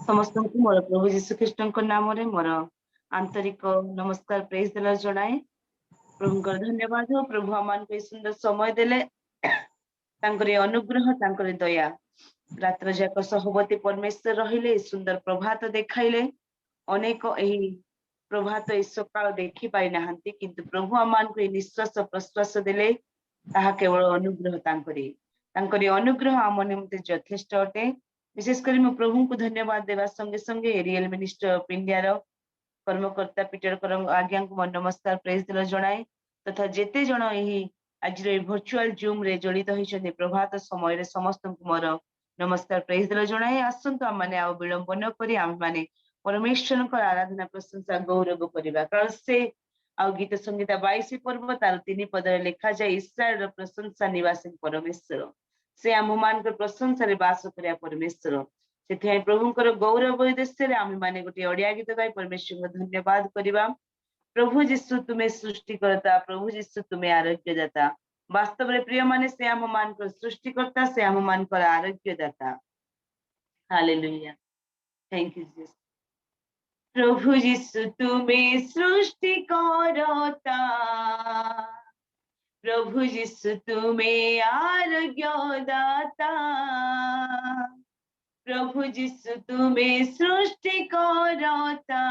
समस्त को मोर प्रभु जीशु ख्रीष्ट नाम रे मोर आंतरिक नमस्कार प्रेज दिल जनाए। प्रभु धन्यवाद हो। प्रभु आम सुंदर समय देले अनुग्रह दया रात्र जाक सहबती परमेश्वर रहिले सुंदर प्रभात देखाइले। अनेक यही प्रभात सकाल देखी पाई ना किंतु प्रभु आम निश्वास प्रश्वास देले ताहा केवल अनुग्रह अनुग्रह आम निमते यथेष्ट अटे। विशेषकर मो प्रभु को धन्यवाद देवा संगे संगे रियल मिनिस्टर ऑफ इंडिया रो कर्मकर्ता पीटर करंग आज्ञा को नमस्कार प्रेज दिल जनाए तथा जेते जन यही आज वर्चुअल जूम रे जड़ित होइछन्ते प्रभात समय रे समस्त को मोर नमस्कार प्रेज दिल जनाए। आसंतु आम माने आ विलंब न करी आम माने परमेश्वर को आराधना प्रशंसा गौरव करबा कारण से आ गीत संगीत 22 पर्व तार 3 पद लिखा जाए इस्राएल प्रशंसा निवासी परमेश्वर से आम मान प्रशंसा बास कर परमेश्वर से प्रभुंर गौरव उद्देश्य आम मैंने गोटे अड़िया गीत गाई परमेश्वर को धन्यवाद करवा। प्रभु जीशु तुम्हें सृष्टिकर्ता, प्रभु जीशु तुम्हें आरोग्यदाता। वास्तव में प्रिय माने से आम मान सृष्टिकर्ता, से आम मान आरोग्यदाता। Hallelujah, thank you Jesus. प्रभु जीशु तुम्हें सृष्टिकर्ता, प्रभु जीशु तुम्हें आरोग्यदाता। प्रभु जीशु तुम्हें सृष्टिकर्ता,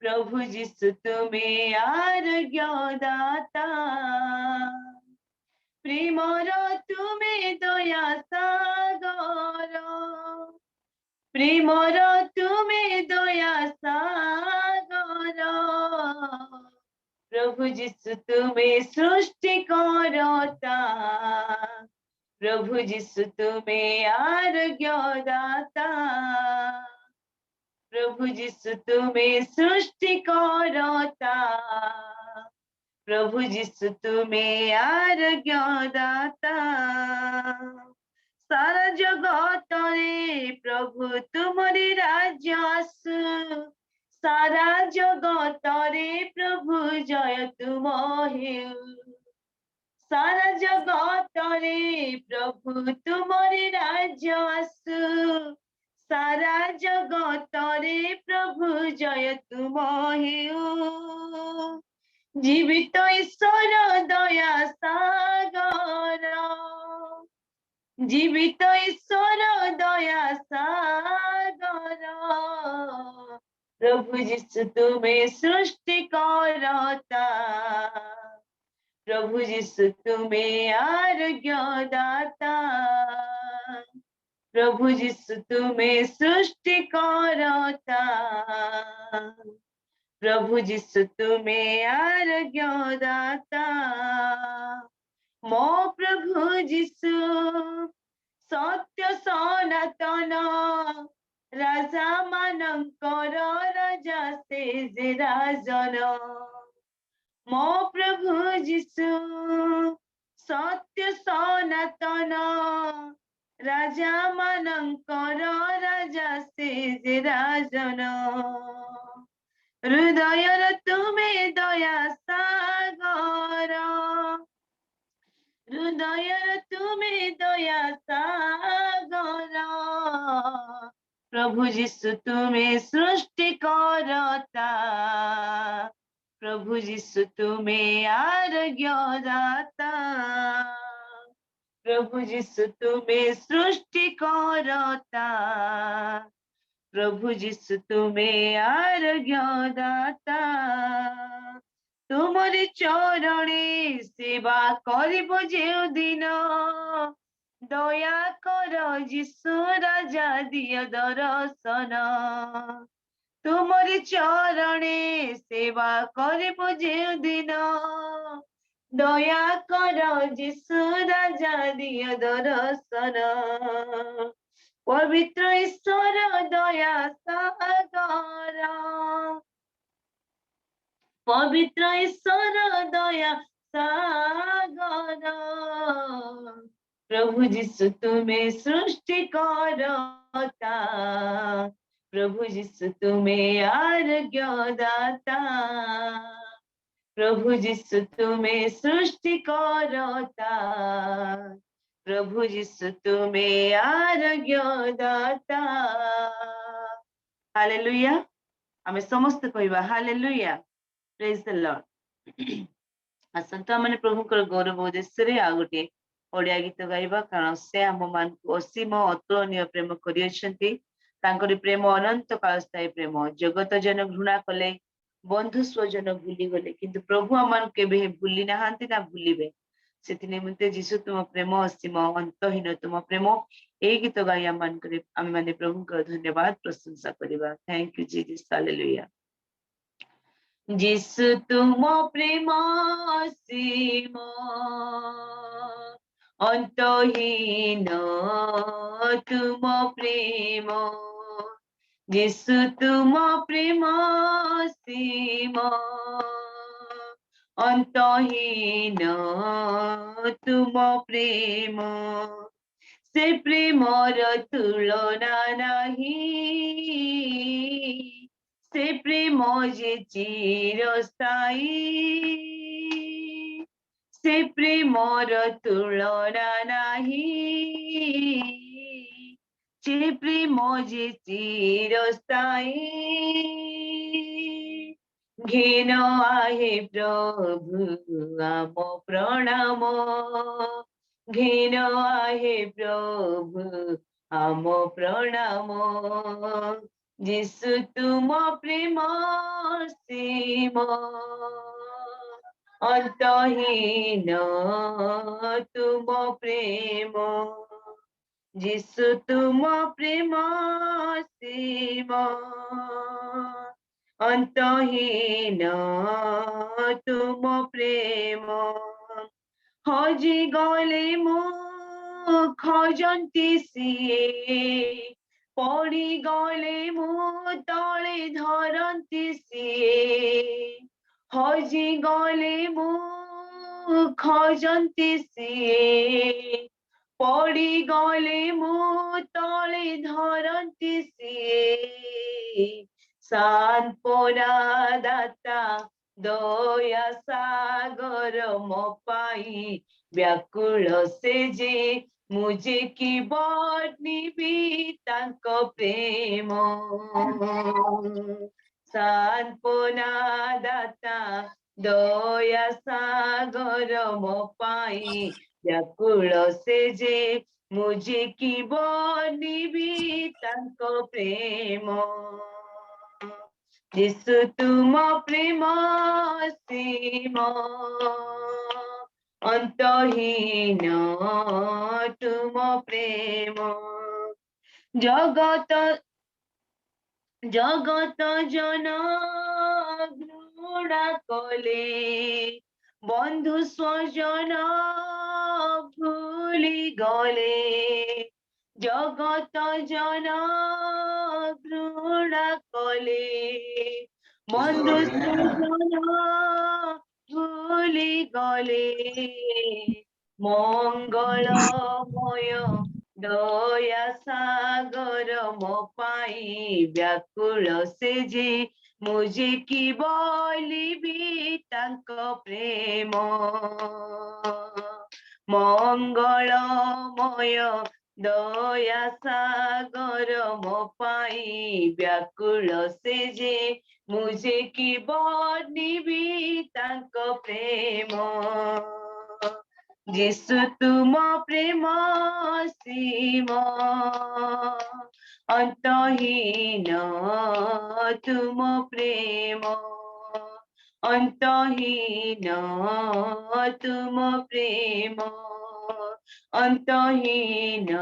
प्रभु जीशु तुम्हें आरोग्यदाता। प्रेमर तुम्हें दया सागर, प्रेमर तुम्हें दया सागर। प्रभु जीशु तुम्हें सृष्टिकर्ता, प्रभु जीशु तुम्हें आरोग्यदाता। प्रभु जीशु तुम्हें सृष्टिकर्ता, प्रभु जीशु तुम्हें आरोग्यदाता। सारा जगत रे प्रभु तुम्हारी राज्य आसु, सारा जगत रे प्रभु जय तुम हेउ। सारा जगत रे प्रभु तुम्हारी राज्य आसु, सारा जगत रे प्रभु जय तुम हेउ। जीवित ईश्वर दया सागर, जीवित ईश्वर दया सागर। प्रभु जीशु तुम्हें सृष्टिकर्ता, प्रभु जीशु तुम्हें आरोग्यदाता। प्रभु जीशु तुम्हें सृष्टिकर्ता, प्रभु जीशु तुम्हें आरोग्यदाता। मो प्रभु जीशु सत्य सनातन राजा मानकर राजा से जे राजन। मो प्रभु जीशु सत्य सनातन राजा मानकर राजा से जे राजन। हृदय तुम्हें दया सागर, हृदय तुम्हें दया सागर। प्रभु जीशु तुम्हें सृष्टिकर्ता, प्रभु जीशु तुम्हें आरोग्यदाता। प्रभु जीशु तुम्हें सृष्टिकर्ता, प्रभु जीशु तुम्हें आरोग्यदाता। तुमरी चरणे सेवा करिब जेउ दिन, दया कर जीशु राजा दिय दर्शन। तुमरी चरणे सेवा करिब जेउ दिन, दया कर जीशु राजा दिय दर्शन। पवित्र ईश्वर दया सागर, पवित्र ईश्वर दया सागर। प्रभु जीशु तुम्हें सृष्टिकर्ता, प्रभु जीशु तुम्हें आरोग्यदाता। प्रभु जीशु तुम्हें सृष्टिकर्ता, प्रभु यीशु तुम्हें आरोग्य दाता। हालेलुया। आमे समस्त कहवा हालेलुया, प्रेज द लॉर्ड। आसंतु आम प्रभु गौरव उद्देश्य रे आ गोटे ओडिया गीत गाइबा, कारण से आम मान असीम अतुलनीय प्रेम करी प्रेम अनंत काल स्थायी प्रेम। जगत जन घृणा कले, बंधु स्वजन भूली गले, किंतु प्रभु आम केबे भूली नाहांती ना भूलिबे। से निमित्ते जीशु तुम प्रेम असीम अंतहीन तुम प्रेम। ए गीत गाई आम माने प्रभु धन्यवाद प्रशंसा करवा। Thank you Jesus, hallelujah. जिसु तुम प्रेम असीम अंतहीन तुम प्रेम। जिसु तुम प्रेम असीम अंतहीन तुम प्रेम। से प्रेमर तुलना नहीं, से प्रेम जे चिरस्थायी। से प्रेमर तुलना नहीं, से प्रेम जे चिरस्थायी। घेन आहे प्रभु आम प्रणाम, घेन आहे प्रभु आम प्रणाम। जिसु तुम प्रेम असीम अंतहीन तुम प्रेम। जिसु तुम प्रेम असीम अंतहीन तुम प्रेम। हजी गले मो खजंती सिए, पड़ी गले मो तले धरंती सिए। हजी गले मो खजंती सिए, पड़ी गले मो तले धरंती सिए। सांत्वना दाता दया सागर मो पाई व्याकुल से जे, मुझे की वर्णिबी तांको प्रेम। सांत्वना दाता दया सागर मो पाई व्याकुल से जे, मुझे की वर्णिबी तांको प्रेम। जिसु तुम प्रेम असीम अंतहीन तुम प्रेम। जगत जगत जन घृणा कले, बंधु स्वजन भूली गले। जगत जन घृणा कले, बंधु स्वजन भूली गले। मंगलमय दया सागर मो पाई व्याकुल से जे, मुझे की बोलिबी तांको प्रेम। मंगलमय दया सागर मो पाई व्याकुल से जे, मुझे की वर्णिबी तांको प्रेम। जिसु तुम प्रेम असीम अंतहीन तुम प्रेम। अंतहीन तुम प्रेम, अंतहीन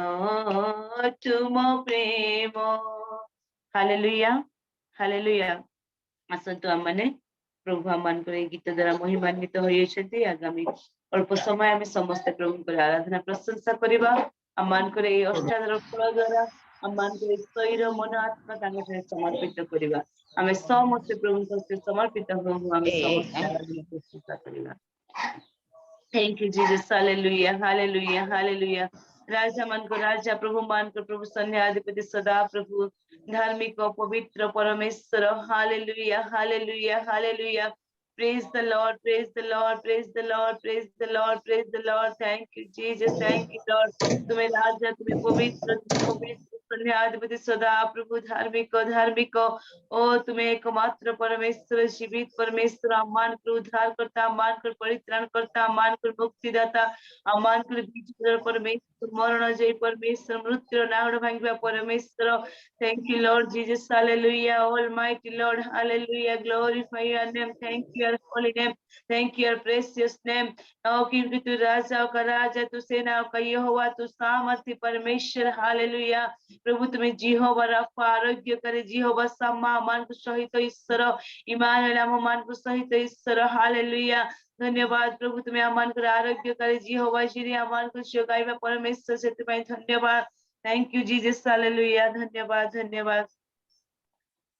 तुम प्रेम। Hallelujah, hallelujah. आसतु आम माने प्रभु आम मान गीत द्वारा महिमान्वित होती। आगामी अल्प समय आम समस्त प्रभु आराधना प्रशंसा करवा। आम मान अष्टादर फल द्वारा आम मान शरीर मन आत्मा समर्पित करवा। आम समस्त प्रभु समर्पित हूँ। आम समस्त आराधना प्रशंसा करवा। Thank you Jesus, hallelujah, hallelujah, hallelujah. राजा मान को राजा, प्रभु मान को प्रभु, सन्याधिपति सदा प्रभु, धार्मिक पवित्र परमेश्वर, hallelujah, hallelujah, hallelujah. Praise the Lord, praise the Lord, praise the Lord, praise the Lord, praise the Lord. Thank you, Jesus. Thank you, Lord. तुम्हें राजा, तुम्हें पवित्र, तुम्हें पवित्र, न्यायाधिपति सदा प्रभु, धार्मिक धार्मिक, ओ तुम्हें एकमात्र परमेश्वर, जीवित परमेश्वर, अम्मान कर उद्धार करता, अम्मान कर परित्राण करता, अम्मान कर मुक्तिदाता, अम्मान कर विजय परमेश्वर, मरण जय परमेश्वर, मृत्यु नाड़ भांगिबा परमेश्वर. Thank you, Lord Jesus. Hallelujah. Almighty Lord. Hallelujah. Glorify your name. Thank you, your holy name. Thank you, your precious name. क्योंकि तू राजाओं का राजा, तू सेनाओं का यहोवा, तू सामर्थ्य परमेश्वर. हालेलुया. प्रभु तुम्हें जिहोवा रफा आरोग्य करे, जिहोवा सम्मा मान को सहित ईश्वर, इमानुएल मान को सहित ईश्वर. हालेलुया. धन्यवाद प्रभु, तुम्हें अमान कर आरोग्य करे, जिहोवा श्री अमान को जोगाइबा परमेश्वर से तुम्हें धन्यवाद. Thank you Jesus. हालेलुया. धन्यवाद, धन्यवाद.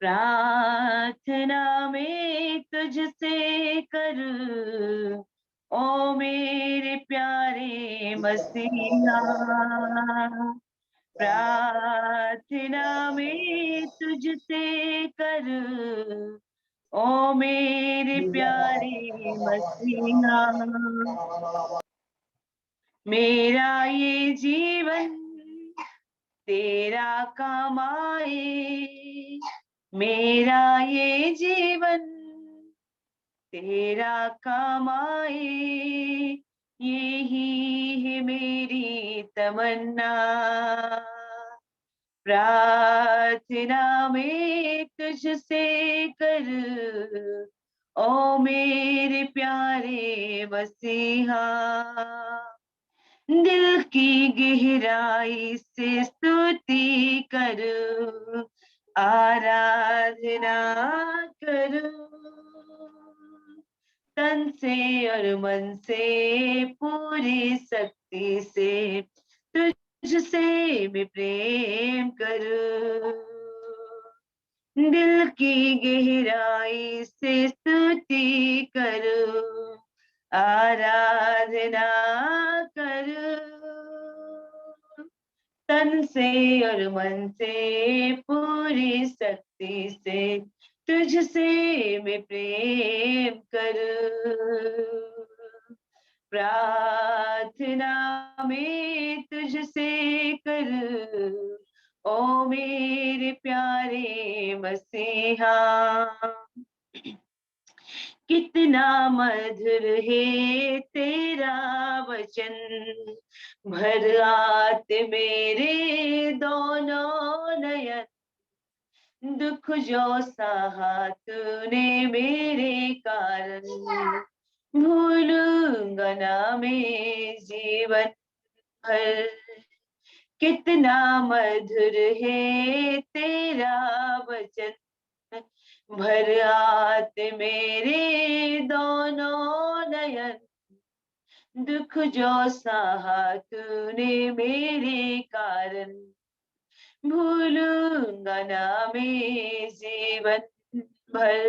प्रार्थना में तुझसे करूं, ओ मेरे प्यारे मसीहा. प्रार्थना में तुझसे करूं, ओ मेरे प्यारे मसीहा. मेरा ये जीवन तेरा काम आए, मेरा ये जीवन तेरा काम आए, यही है मेरी तमन्ना. प्रार्थना में तुझसे करूं, ओ मेरे प्यारे मसीहा. दिल की गहराई से स्तुति करूं, आराधना करूं, तन से और मन से पूरी शक्ति से तुझसे मैं प्रेम करूं. दिल की गहराई से स्तुति करूं, आराधना करूं, तन से और मन से पूरी शक्ति से तुझसे मैं प्रेम करूं. प्रार्थना में तुझसे करूं, ओ मेरे प्यारे मसीहा. कितना मधुर है तेरा वचन, भर आते मेरे दोनों नयन. दुख जो सहा तूने मेरे कारण, भूलूंगा ना मैं जीवन भर. कितना मधुर है तेरा वचन, भर आते मेरे दोनों नयन. दुख जो सहा तूने मेरे कारण, भूलूंगा ना मैं जीवन भर.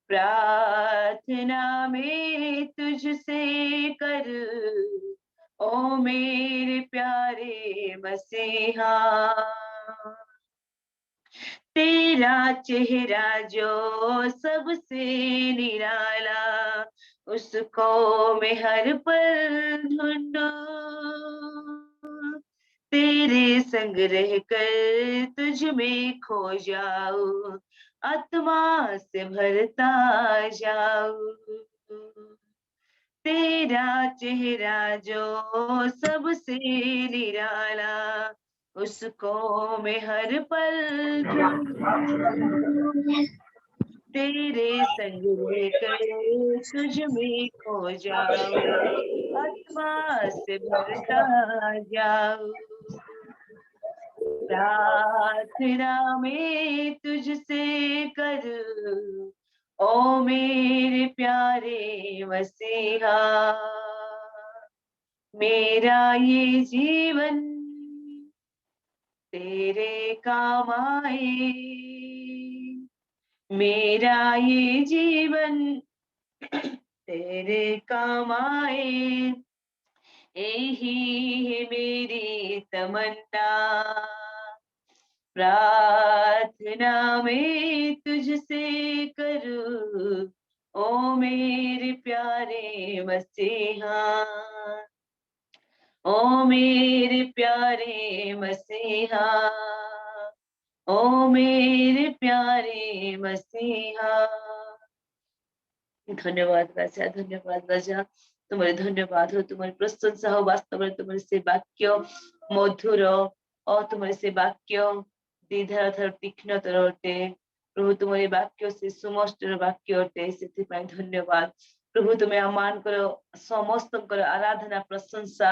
प्रार्थना में तुझसे करूं, ओ मेरे प्यारे मसीहा. तेरा चेहरा जो सबसे निराला, उसको मैं हर पल ढूंढूं. तेरे संग रहकर तुझ में खो जाऊं, आत्मा से भरता जाऊं. तेरा चेहरा जो सबसे निराला, उसको मैं हर पल ढूंढूं. तेरे संग रहकर तुझ में खो जाऊं, आत्मा से भरता जाऊं. प्रार्थना में तुझसे करूं, ओ मेरे प्यारे मसीहा. मेरा ये जीवन तेरे काम आए, मेरा ये जीवन तेरे काम आए, यही है मेरी तमन्ना. प्रार्थना में तुझसे करूं, ओ मेरे प्यारे मसीहा, ओ मेरे प्यारे मसीहा, ओ मेरे प्यारे मसीहा। धन्यवाद राजा, धन्यवाद राजा। तुम्हारे धन्यवाद हो, तुम्हारी प्रशंसा हो। वास्तव में तुम्हारे से वाक्य मधुर और तुम्हारे से वाक्य द्विधार ठाରୁ तीक्ष्णतर अटे। प्रभु तुम्हारे वाक्य से सुमस्टर वाक्य अटे, से धन्यवाद प्रभु। तुम्हें आमानकर समस्तଙ୍କର आराधना प्रशंसा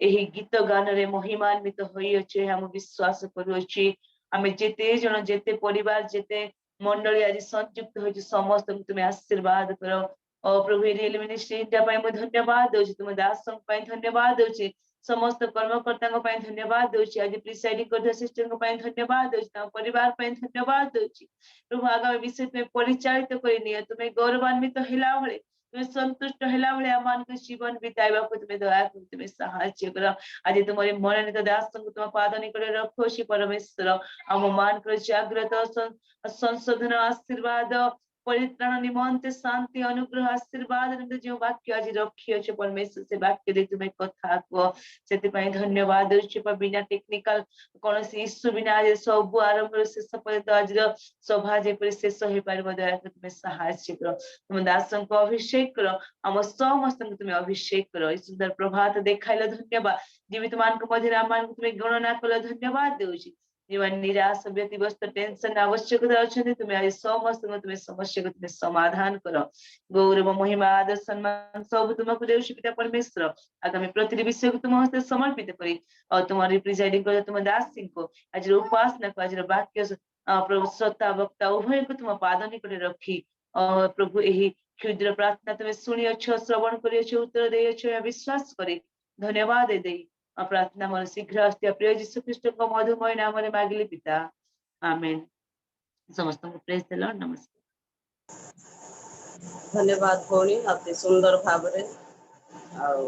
ଏହି गीत गान रे महिमान्वित होइअछे। हम विश्वास करूअछि आमे जेते जन जेते परिवार जेते मंडली आज संयुक्त होइछि समस्त तुम्हें आशीर्वाद करो। ओ प्रभु रियल मिनिस्ट्री इंडिया पाई मैं धन्यवाद दोछि, तुम दासों पाई धन्यवाद दोछि, समस्त कर्मकर्ता पाई धन्यवाद दोछि, आज प्रिसाइडिंग कर सिस्टर पाई धन्यवाद दोछि, ता परिवार पाई धन्यवाद दोछि। प्रभु आगामी विषय में परिचालित करि नियो, तुम्हें गौरवान्वित होला भले, तुम्हें संतुष्ट होला भले आमान के जीवन बिताइबा को तुम्हें दया कर, तुम्हें सहायता करो। आज तुम्हारे मनोनीत दासों को तुम पाद निकट रखो छी परमेश्वर। हम मान कर जागृत संशोधन आशीर्वाद परित्राण निमंते शांति अनुग्रह आशीर्वाद निमंते जो वाक्य आज रखी अच्छे परमेश्वर से वाक्य दे तुम्हें कथा को से धन्यवाद देउछि। बिना टेक्निकल कौन इश्यू बिना आज सब आरंभ शेष पर्यंत आज सभा जेपरि शेष हो पार दया कर तुम्हें सहायता करो। तुम दासों को अभिषेक करो, आम समस्त तुम्हें अभिषेक करो। सुंदर प्रभात देखाइल धन्यवाद। जीवित मान को मध्य आम तुम्हें गणना कल धन्यवाद देउछि। जीवन निराश व्यतिग्रस्त टेंशन आवश्यकता अच्छे तुम्हें आज समस्त तुम्हें समस्या को तुम्हें समाधान करो। गौरव महिमा आदर सम्मान सब तुमको देउछि पिता परमेश्वर। आगामी प्रतिटी विषय को तुम हस्ते समर्पित करी और तुम्हारी प्रिसाइडिंग कर तुम दास सिंह को आज उपासना को आज वाक्य प्रभु श्रोता वक्ता उभय को तुम पाद निकट रखी और प्रभु यही क्षुद्र प्रार्थना तुम्हें शुणी अच्छ श्रवण कर उत्तर दे विश्वास करे धन्यवाद दे प्रार्थना मन शीघ्र अस्ति प्रिय जीशु ख्रीष्ट को मधुमय नाम रे मागिली पिता, आमेन। समस्त को प्रेज द लॉर्ड। नमस्कार। धन्यवाद भौणी, अति सुंदर भाव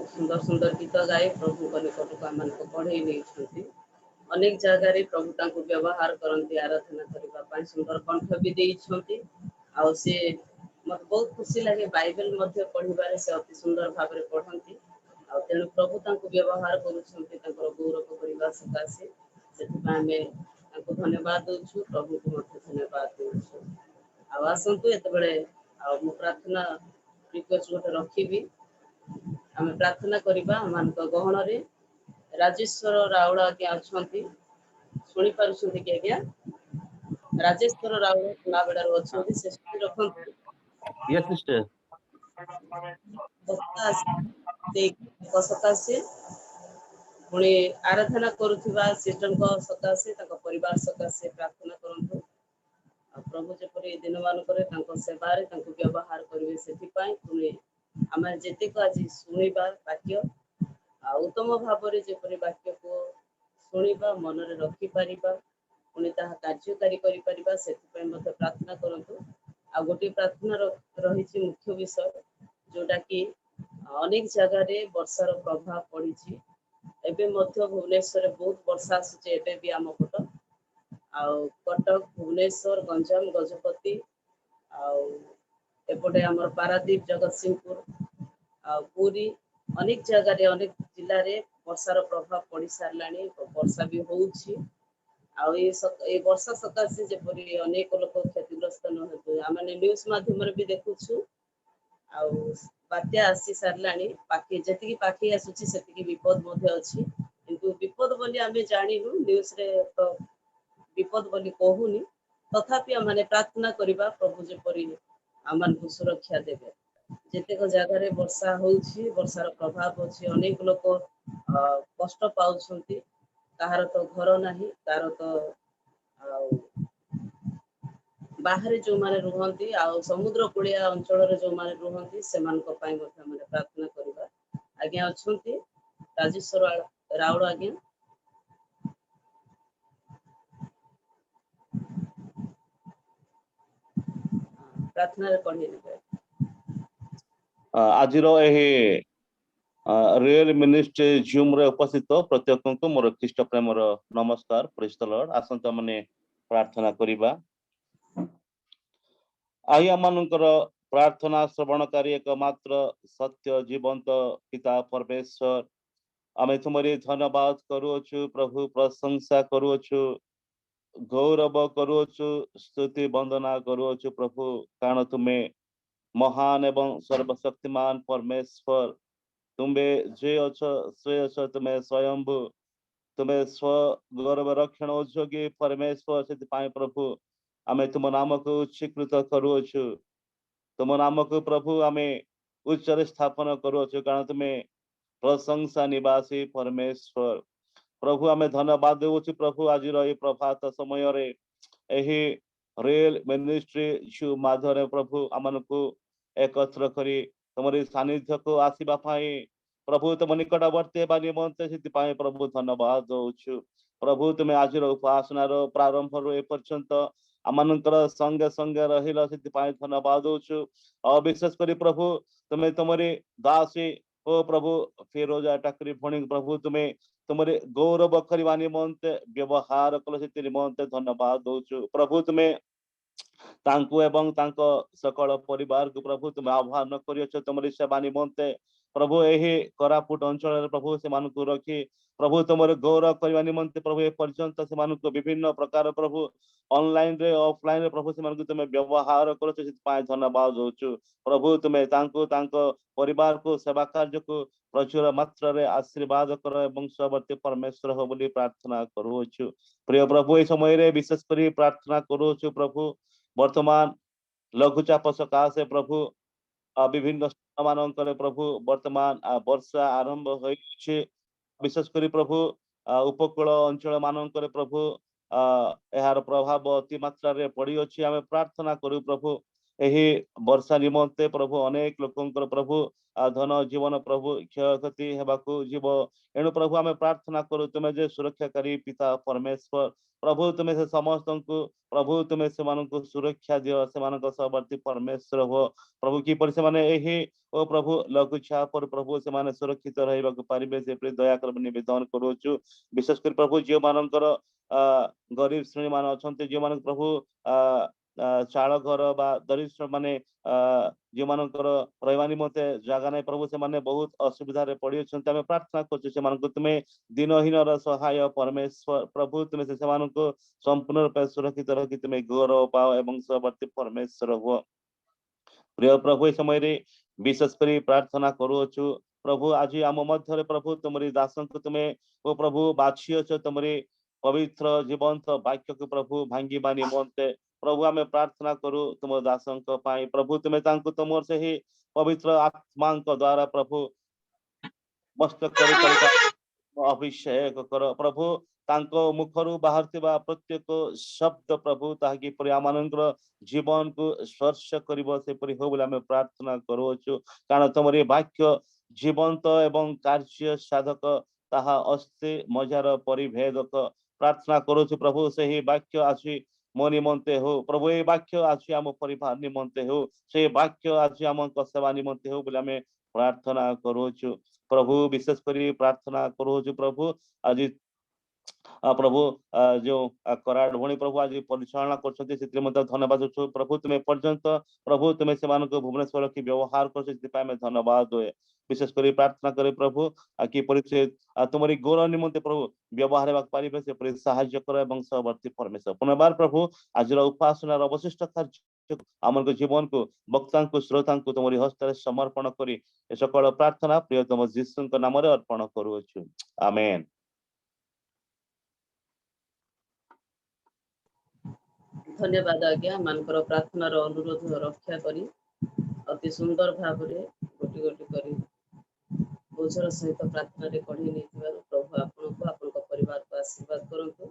सुंदर सुंदर गीत गाई प्रभु को निकट को आम बढ़ई नहीं। अनेक जगह प्रभु तांको व्यवहार करती आराधना करने सुंदर कंठ भी देइछंती। आउ से मत बहुत खुशी लगे बाइबल मध्य पढ़िबारे से अति सुंदर भाव में पढ़ती। तेणु प्रभु तांको व्यवहार करुछंती तांकर गौरव करबा सकाशे सेथिपा आमे तांको धन्यवाद देउछु, प्रभु को मध्य धन्यवाद देउछु। आसतु एतबेले मु प्रार्थना रिक्वेस्ट गोटे रखी आम प्रार्थना करवा आम गहन रे राजेश्वर राउड़ आज्ञा अच्छा शुणी पार्टी कि आज्ञा राजेश्वर राउड़ नाबेड़ा अच्छा से शुणी रखते सकाशे पुणी आराधना करुवा सिस्टर सकाशे परिवार सकाशे प्रार्थना करूँ। प्रभु जपरी दिन मानक सेवार व्यवहार करेंगे से आम जेतेक आज शुणा वाक्य उत्तम भाव में जपरी वाक्य को शुणा मन में रखिपर पुणी कार्यकारी कर प्रार्थना करूँ। आ गोटे प्रार्थना रही मुख्य विषय जोटा कि अनेक जगह वर्षार प्रभाव पड़ी भुवनेश्वर बहुत वर्षा आसूचे आम पट कटक भुवनेश्वर गंजाम गजपति एपटे आमर पारादीप जगतसिंहपुर पुरी अनेक जगह अनेक जिले में वर्षार प्रभाव पड़ सारा वर्षा भी होउछि। वर्षा सकाशे जपरी अनेक लोक क्षतिग्रस्त न हो आम न्यूज माध्यम भी देखुछु। बात्या आसी सारा पाखे जी पाखे आसूची से विपद अच्छी किंतु विपद बोली आम जाणु न्यूज रे तो विपद बोली कहूनी तथापि आम प्रार्थना करवा प्रभु जपरी आम सुरक्षा देवे। जेतेक जगह वर्षा होउछि वर्षार प्रभाव अच्छी अनेक लोक कष्ट पाउछंती ताहार तो घर नहीं तार तो बाहर जो माने रुहंती समुद्र कूलिया अंचल जो माने रुहंती से प्रार्थना करवा। आज्ञा अच्छी राजेश्वर राउड़ आज्ञा प्रार्थना पढ़े आज रियल मिनिस्ट्री जूम रे उपस्थित प्रत्येक को मोर ख्रीष्ट प्रेम नमस्कार। Praise the Lord. आसंता माने प्रार्थना करिबा। आइ आमानकर प्रार्थना श्रवणकारी एकमात्र सत्य जीवंत पिता परमेश्वर आमे तुमरी धन्यवाद करूछु प्रभु प्रशंसा करूछु गौरव करूछु स्तुति वंदना करूछु प्रभु कारण तुम्हें महान एवं सर्वशक्तिमान परमेश्वर तुम्हें जे अଛ से अଛ तुम्हें स्वयंभू तुम्हें स्व गौरव रक्षण उद्योगी परमेश्वर से प्रभु आमे तुम नाम को स्वीकृत करूछु तुम नाम को प्रभु आमे उच्च स्थापन करूछु कारण तुम्हें प्रशंसा निवासी परमेश्वर प्रभु आमे धन्यवाद देउछु प्रभु आज प्रभात समय रे एही रेल मिनिस्ट्री इश्यू माध्यम प्रभु आमन को एकत्र करी तुमरी सानिध्य को आसीबा पाई प्रभु तुम निकटवर्ती हेबा निमंते से प्रभु धन्यवाद दउछु प्रभु तुम आज उपासना प्रारंभ रो ए पर्यंत आमनकर संगे संगे रहिला से धन्यवाद दउछु और विशेष करी प्रभु तुम तुमरी दासी ओ प्रभु फिरोजा टाकरी भणी प्रभु तुम्हें तुमरे गौरव करवा निमंते व्यवहार कल से निमंते धन्यवाद दउछु प्रभु तुम्हें तांकु एवं तांको सकल परिवार को प्रभु तुम आह्वान करियो तुमरी सेवा निमंते प्रभु यही कोरापुट अंचल प्रभु से मानकु रखी प्रभु तुमर गौरव करवा निमंते प्रभु ए पर्यंत से मानकु विभिन्न प्रकार प्रभु ऑनलाइन रे ऑफलाइन रे प्रभु से मानकु तुम व्यवहार करो से धन्यवाद दउछु प्रभु तुम्हें तांको तांको परिवार को सेवा कार्य को प्रचुर मात्रा रे आशीर्वाद कर एवं सबर्ती परमेश्वर हो बोली प्रार्थना करूछु प्रिय प्रभु ए समय रे विशेष करी प्रार्थना करूछु प्रभु वर्तमान लघुचाप सकाशे प्रभु विभिन्न स्थान मानकर प्रभु वर्तमान वर्षा आरंभ होइछे विशेष करी प्रभु उपकूल अंचल मानकर प्रभु यार प्रभाव अति मात्रा रे पड़ी अछि आमे प्रार्थना करू प्रभु एही वर्षा निमंते प्रभु अनेक लोकंकर प्रभु धन जीवन प्रभु क्षयक्षति हेबाकू जीव एणु प्रभु आमे प्रार्थना करू तुमे जे सुरक्षाकारी पिता परमेश्वर प्रभु तुमे से समस्त को प्रभु तुमे से मानक सुरक्षा दियो से मानक सबर्ती परमेश्वर हो प्रभु की पर से माने एही ओ प्रभु लघुचाप पर प्रभु से माने सुरक्षित रहबाकू पारिबे से दया कर निवेदन करूछु विशेष कर प्रभु जे मानकर गरीब श्रेणी मान अछंते जे मान प्रभु चाल घर बा दरिद्र माने जो मानकर रहबा निमंते जगह नहीं प्रभु से माने बहुत असुविधा रे पड़ी अछंते हमें प्रार्थना करछु से मानक तुमे दिनहीन र सहाय परमेश्वर प्रभु तुमे से मान को संपूर्ण रूप सुरक्षित रखी तुमे गौरव पाओ एवं सबर्ती परमेश्वर हो प्रिय प्रभु ए समय रे विशेष करी प्रार्थना करूछु प्रभु आज आम मध्य प्रभु तुमरी दासन को तुमे ओ प्रभु बाछी अछ तुमरी पवित्र जीवंत वाक्य को प्रभु भांगी बानी निमंते प्रभु आमे प्रार्थना करू तुम दासंक पाई प्रभु तुमे तांको तुमर से ही पवित्र आत्मांक द्वारा प्रभु मस्तक करी अभिषेक कर प्रभु तांको मुखरु बाहरथिबा प्रत्येक शब्द प्रभु ताकि परियामानंकर जीवन को स्पर्श करिवो से परि हो बोले आमे प्रार्थना करूछु कारण तुमरी वाक्य जीवंत एवं कार्य साधक ताहा अस्ति मजार परिभेदक प्रार्थना करूछु प्रभु से ही वाक्य आसी मो निमंते हो प्रभु ये वाक्य आसी आम परिवार निमंते हो से वाक्य आसी आम सेवा निमंते हो बोले आमे प्रार्थना करूछु प्रभु विशेष करी प्रार्थना करूछु प्रभु आज प्रभु जो कराड़ भणी प्रभु आज परिचालना कर धन्यवाद दे प्रभु तुम्हें पर्यंत प्रभु तुम्हें से भुवनेश्वर की व्यवहार कर धन्यवाद दे विशेष कर प्रार्थना करे प्रभु कि तुम्हारी गौरव निमंते प्रभु व्यवहार पारे से साहाय्य कर सहवर्ती परमेश्वर पुनर्बार प्रभु आज उपासनार अवशिष्ट कार्य आम जीवन को वक्ता को श्रोता को तुम्हारी हस्त समर्पण कर सकल प्रार्थना प्रियतम जीशु नाम अर्पण करुछु आमेन। धन्यवाद आज्ञा मानकर प्रार्थनार अनुरोध रक्षा करी अति सुंदर भाव गोटी गोटी करी बोझर सहित प्रार्थना रे कढ़ी नहीं प्रभु आपन को आपन परिवार को आशीर्वाद करंतु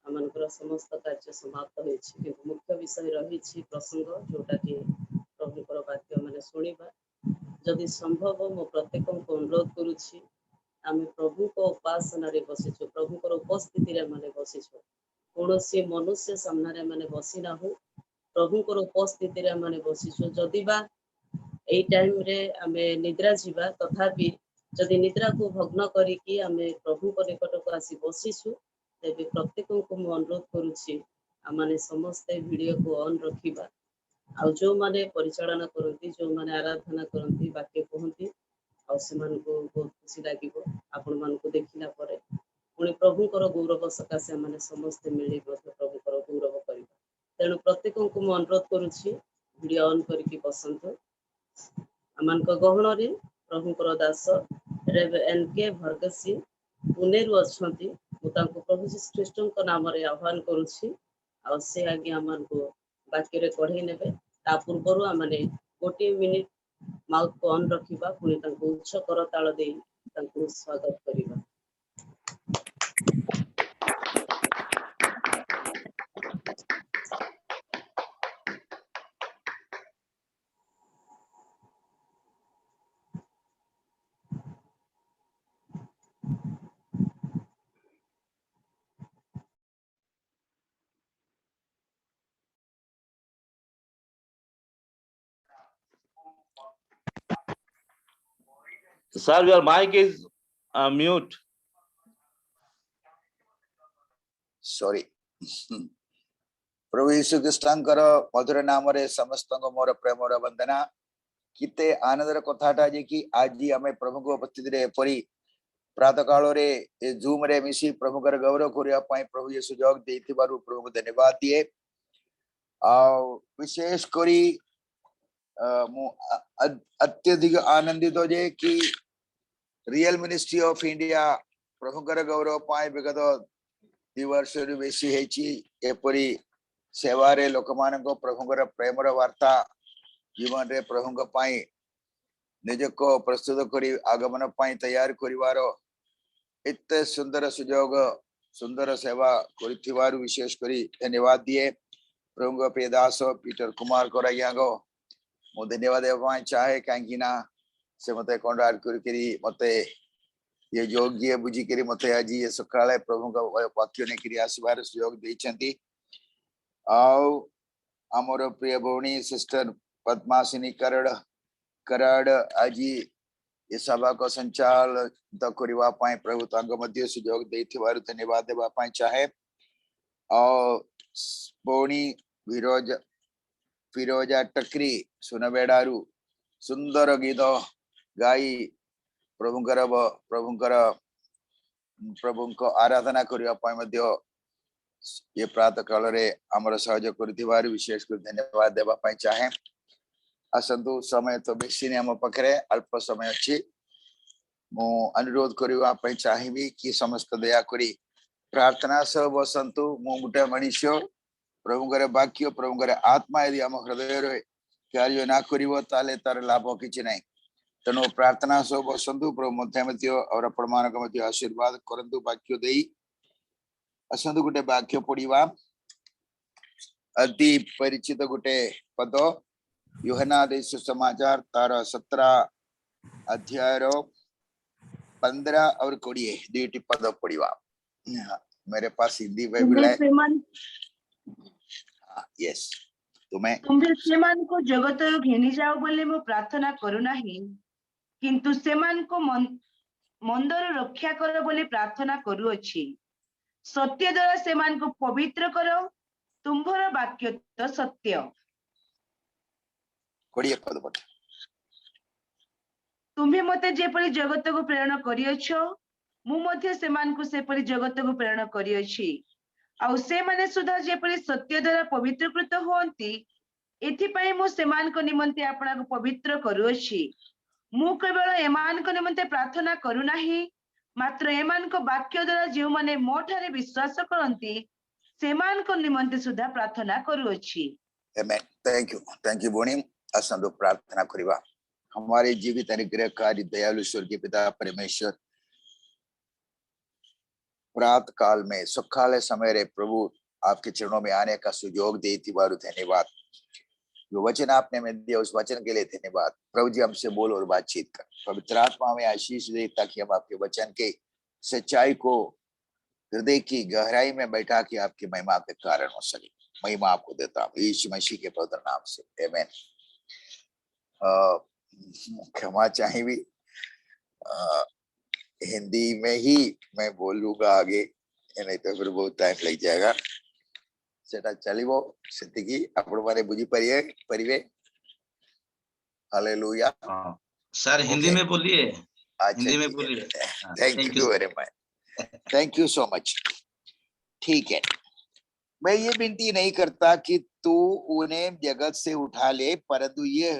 आमनकर समस्त कार्य समाप्त होइछि किंतु मुख्य विषय रही प्रसंग जोटा कि प्रभुकर वाक्य माने सुनिबा जदि संभव मो प्रत्येक को अनुरोध करुछि आमे प्रभु को उपासना रे बसिछु प्रभुकर उपस्थिति रे माने बसिछु कौन सी मनुष्य सामने माने बसी ना हो प्रभुकर उपस्थिति रे माने बसिछु जदि बा एई टाइम रे आमे निद्रा जीवा तथापि जदि निद्रा को भग्न करिकी आमे प्रभु को निकट को आसी बसिछु तेबे प्रत्येक को मु अनुरोध करुछि आमाने समस्त वीडियो को ऑन रखिबा ଆଉ ଯୋଉମାନେ ପରିଚାଳନା କରନ୍ତି, ଯୋଉମାନେ आराधना करती वाक्य कहती ଆଉ ସେମାନଙ୍କୁ ବହୁତ ଖୁସି ଲାଗିବ ଆପଣମାନଙ୍କୁ ଦେଖିଲା ପରେ। ପୁଣି ପ୍ରଭୁଙ୍କର ଗୌରବ ସକାଶେ ଆମେ ସମସ୍ତେ ମିଳି ମଧ୍ୟ ପ୍ରଭୁଙ୍କର ଗୌରବ କରିବା। ତେଣୁ ପ୍ରତ୍ୟେକଙ୍କୁ ମୁଁ ଅନୁରୋଧ କରୁଛି ଭିଡ଼ିଓ ଅନ୍ କରିକି ବସନ୍ତୁ। ଆମମାନଙ୍କ ଗହଣରେ ପ୍ରଭୁଙ୍କର ଦାସ ରେଭ NK ଭର୍ଗସୀ ପୁନେରୁ ଅଛନ୍ତି। ମୁଁ ତାଙ୍କୁ ପ୍ରଭୁ ଯୀଶୁ ଖ୍ରୀଷ୍ଟଙ୍କ ନାମରେ ଆହ୍ୱାନ କରୁଛି ଆଉ ସେ ଆଜ୍ଞା ଆମମାନଙ୍କୁ ବାକ୍ୟରେ କଢେଇ ନେବେ। ତା ପୂର୍ବରୁ ଆମେ 1 ମିନିଟ୍ माउथ को ऑन रखिबा पुणी तांको उच्च करताल दे तांको स्वागत करिबा। Sir, your mic is mute. Sorry. प्रभु यीशु ख्रीष्टंकर मधुर नाम रे समस्त मोर प्रेम वंदना। किते आनंदर कथाटा जे कि आज आम प्रभु को उपस्थित रे परी प्रातः काल रे जूम रे मिसी प्रभु कर गौरव करिया पाई प्रभु ये सुजोग देथिबारु प्रभु को धन्यवाद दिए। आ विशेष करी मु अत्यधिक आनंदित हो जे कि रियल मिनिस्ट्री ऑफ इंडिया प्रभु कर गौरव पाई विगत 2 वर्ष बेसी एपरी सेवारे लोक मान प्रभुकर प्रेमर वार्ता जीवन रे प्रभु पाई निज को प्रस्तुत करी आगमन पाई तैयार करिवार एते सुंदर सुजोग सुंदर सेवा करिथिवारु विशेष करी धन्यवाद दिए। प्रभु प्रिय दास पीटर कुमार कोराइया गो मु धन्यवाद देवा चाहे कहीं से मते कॉन्ट्रैक्ट करी मते ये योग्य बुझी करी मते आज ये सकाळे प्रभु का वाक्य ने क्रिया आसबार सुयोग देछंती। आउ हमर प्रिय भौणी सिस्टर पद्मासिनी कराड़ आज ये सभा को संचालित करबा पाए प्रभु तांग मध्य सुयोग देथिबारु धन्यवाद देबा पाए चाहे। और भौणी फिरोजा टकरी सुनबेडारू सुंदर गीत गाई प्रभुंकर आराधना करबा पाए मध्य ये प्रातः काल रे हमर सहयोग करथिबारु विशेष कर धन्यवाद देबा पाए चाहे। असंतु समय तो बेसी ने हम पखरे अल्प समय अछि मु अनुरोध करबा पाए चाहिबी कि समस्त दया करी प्रार्थना सब बसंतु मु गुटे मनुष्य प्रभुकर वाक्य प्रभुकर आत्मा यदि हम हृदय रे कार्य ना करिवो ताले तार लाभ किछि नै। तेणु प्रार्थना सब बसंतु प्रभु मध्य और प्रमाण मध्य आशीर्वाद करंतु वाक्य देई असंतु गुटे वाक्य पढ़िबा अति परिचित गुटे पद यूहन्ना देश समाचार तार 17 अध्याय 15 और 20 दुईटी पद पढ़िबा। मेरे पास हिंदी बाइबल है। यस तुम्हें सेमान को जगत घेनी जाओ बोले मो प्रार्थना करू नाही किंतु सेमान को मंदर रक्षा करो बोले प्रार्थना करू अछि। सत्य द्वारा सेमान को पवित्र करो तुम्भर वाक्य तो सत्य। तुम्हें मते जेपरि जगत को प्रेरणा करियछो मु मध्ये सेमान को सेपरि जगत को प्रेरणा करियछि। आउ से माने सुधा जेपरि सत्य द्वारा पवित्रकृत होंती एथि पई मु सेमान को निमंते आपना को पवित्र करूछि। मु केवल एमान को निमंते प्रार्थना करू नाही मात्र एमान को वाक्य द्वारा जो माने मोठारे विश्वास करंती सेमान को निमंते सुधा प्रार्थना करूछि। आमेन। थैंक यू बोनी। असंदो प्रार्थना करिबा। हमारे जीवित अनुग्रहकारी दयालु स्वर्गीय पिता परमेश्वर प्रातः काल में सुखाले समय रे प्रभु आपके चरणों में आने का सुयोग देती बारू धन्यवाद। जो वचन आपने में दिया उस वचन के लिए धन्यवाद। प्रभु जी हमसे बोल और बातचीत कर, पवित्र आत्मा में आशीष दे ताकि हम आपके वचन के सच्चाई को हृदय की गहराई में बैठा के आपकी महिमा के कारण हो सके। महिमा आपको देता हूँ यीशु मसीह के पवित्र नाम से आमेन। क्षमा चाहिए हिंदी में ही मैं बोलूंगा आगे, नहीं तो फिर बहुत टाइम लग जाएगा। सेटा चलिबो सेतिकी आपण माने बुझी परिवे। हालेलुया। हाँ सर, हिंदी Okay. में बोलिए, अच्छा हिंदी में ठीक है। बोलिए। Thank thank you you, very much, thank you so much. ठीक है, मैं ये विनती नहीं करता कि तू उन्हें जगत से उठा ले, परंतु ये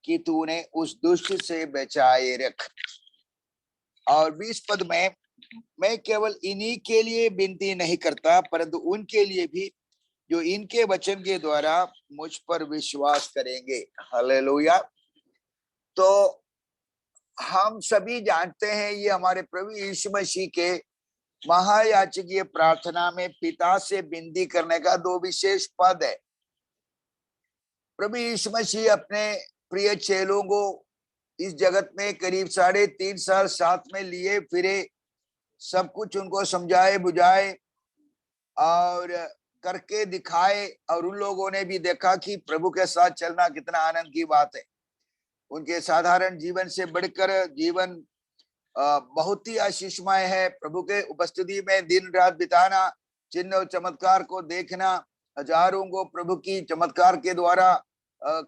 कि तू उन्हें उस दुष्ट से बचाए रख। और 20 पद में, मैं केवल इन्हीं के लिए विनती नहीं करता परंतु उनके लिए भी जो इनके वचन के द्वारा मुझ पर विश्वास करेंगे। हालेलुया। तो हम सभी जानते हैं, ये हमारे प्रभु यीशु मसीह के महायाजकीय प्रार्थना में पिता से विनती करने का 2 विशेष पद है। प्रभु यीशु मसीह अपने प्रिय चेलों को इस जगत में करीब 3.5 साल साथ में लिए फिरे, सब कुछ उनको समझाए बुझाए और करके दिखाए, और उन लोगों ने भी देखा कि प्रभु के साथ चलना कितना आनंद की बात है। उनके साधारण जीवन से बढ़कर जीवन बहुत ही आशीषमय है। प्रभु के उपस्थिति में दिन रात बिताना, चिन्ह और चमत्कार को देखना, हजारों को प्रभु की चमत्कार के द्वारा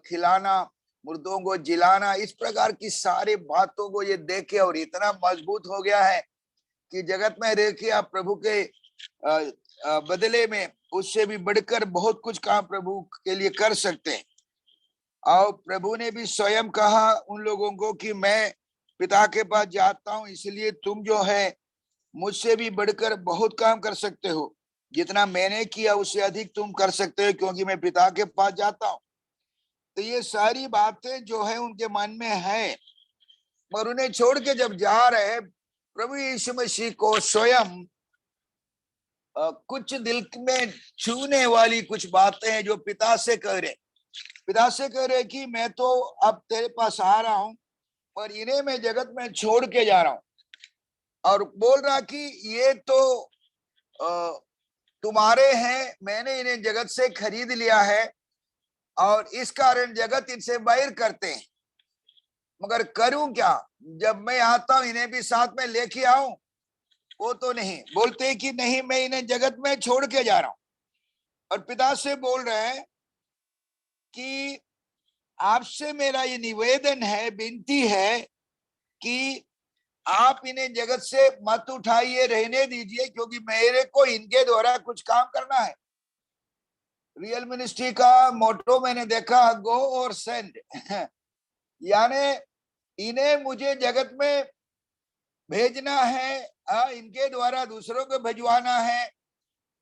खिलाना, मुर्दों को जिलाना, इस प्रकार की सारी बातों को ये देखे और इतना मजबूत हो गया है कि जगत में रह के आप प्रभु के बदले में उससे भी बढ़कर बहुत कुछ काम प्रभु के लिए कर सकते हैं। और प्रभु ने भी स्वयं कहा उन लोगों को कि मैं पिता के पास जाता हूं, इसलिए तुम जो है मुझसे भी बढ़कर बहुत काम कर सकते हो। जितना मैंने किया उससे अधिक तुम कर सकते हो, क्योंकि मैं पिता के पास जाता हूं। तो ये सारी बातें जो है उनके मन में है, और उन्हें छोड़ के जब जा रहे, प्रभु यीशु मसीह को स्वयं कुछ दिल में छूने वाली कुछ बातें हैं जो पिता से कह रहे कि मैं तो अब तेरे पास आ रहा हूं और इन्हें मैं जगत में छोड़ के जा रहा हूं, और बोल रहा कि ये तो तुम्हारे हैं, मैंने इन्हें जगत से खरीद लिया है और इस कारण जगत इनसे बैर करते हैं। मगर करूं क्या, जब मैं आता हूं इन्हें भी साथ में लेके आऊं? वो तो नहीं, बोलते कि नहीं, मैं इन्हें जगत में छोड़ के जा रहा हूं। और पिता से बोल रहे हैं कि आपसे मेरा ये निवेदन है, विनती है कि आप इन्हें जगत से मत उठाइए, रहने दीजिए, क्योंकि मेरे को इनके द्वारा कुछ काम करना है। रियल मिनिस्ट्री का मोटो मैंने देखा, गो और सेंड यानी इन्हें मुझे जगत में भेजना है, इनके द्वारा दूसरों को भिजवाना है,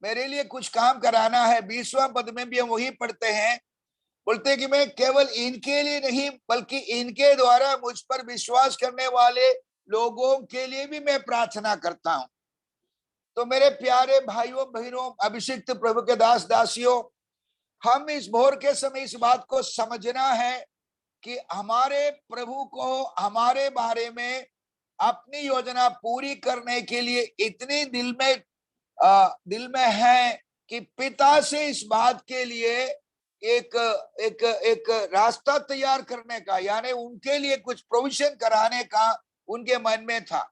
मेरे लिए कुछ काम कराना है। 20वां पद में भी हम वही पढ़ते हैं, बोलते कि मैं केवल इनके लिए नहीं बल्कि इनके द्वारा मुझ पर विश्वास करने वाले लोगों के लिए भी मैं प्रार्थना करता हूं। तो मेरे प्यारे भाइयों बहनों, अभिषिक्त प्रभु के दास दासियों, हम इस भोर के समय इस बात को समझना है कि हमारे प्रभु को हमारे बारे में अपनी योजना पूरी करने के लिए इतनी दिल में है कि पिता से इस बात के लिए एक रास्ता तैयार करने का, यानी उनके लिए कुछ प्रोविजन कराने का उनके मन में था।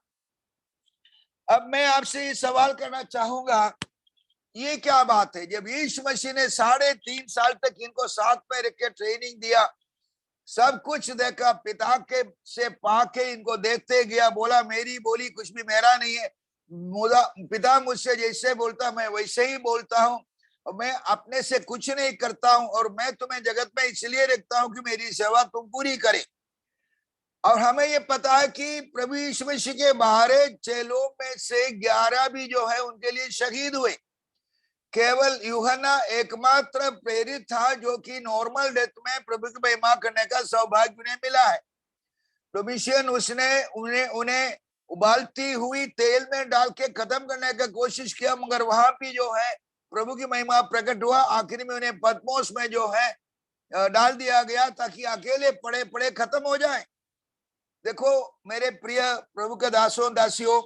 अब मैं आपसे ये सवाल करना चाहूंगा, ये क्या बात है? जब यीशु मसीह ने 3.5 साल तक इनको साथ में रख के ट्रेनिंग दिया, सब कुछ देखा, पिता के से पाके इनको देखते गया, बोला मेरी बोली कुछ भी मेरा नहीं है, पिता मुझसे जैसे बोलता मैं वैसे ही बोलता हूं, और मैं अपने से कुछ नहीं करता हूं, और मैं तुम्हें जगत में इसलिए रखता हूं कि मेरी सेवा तुम पूरी करे। और हमें ये पता है कि प्रभु यीशु मसीह के 12 चेलों में से 11 भी जो है उनके लिए शहीद हुए। केवल यूहन्ना एकमात्र प्रेरित था जो कि नॉर्मल डेथ में प्रभु की महिमा करने का सौभाग्य उन्हें मिला है। डोमिशियन उसने उन्हें उबालती हुई तेल में डाल के खत्म करने का कोशिश किया, मगर वहां भी जो है प्रभु की महिमा प्रकट हुआ। आखिर में उन्हें पद्मोस में जो है डाल दिया गया ताकि अकेले पड़े पड़े खत्म हो जाए। देखो मेरे प्रिय प्रभु के दासों दासियों,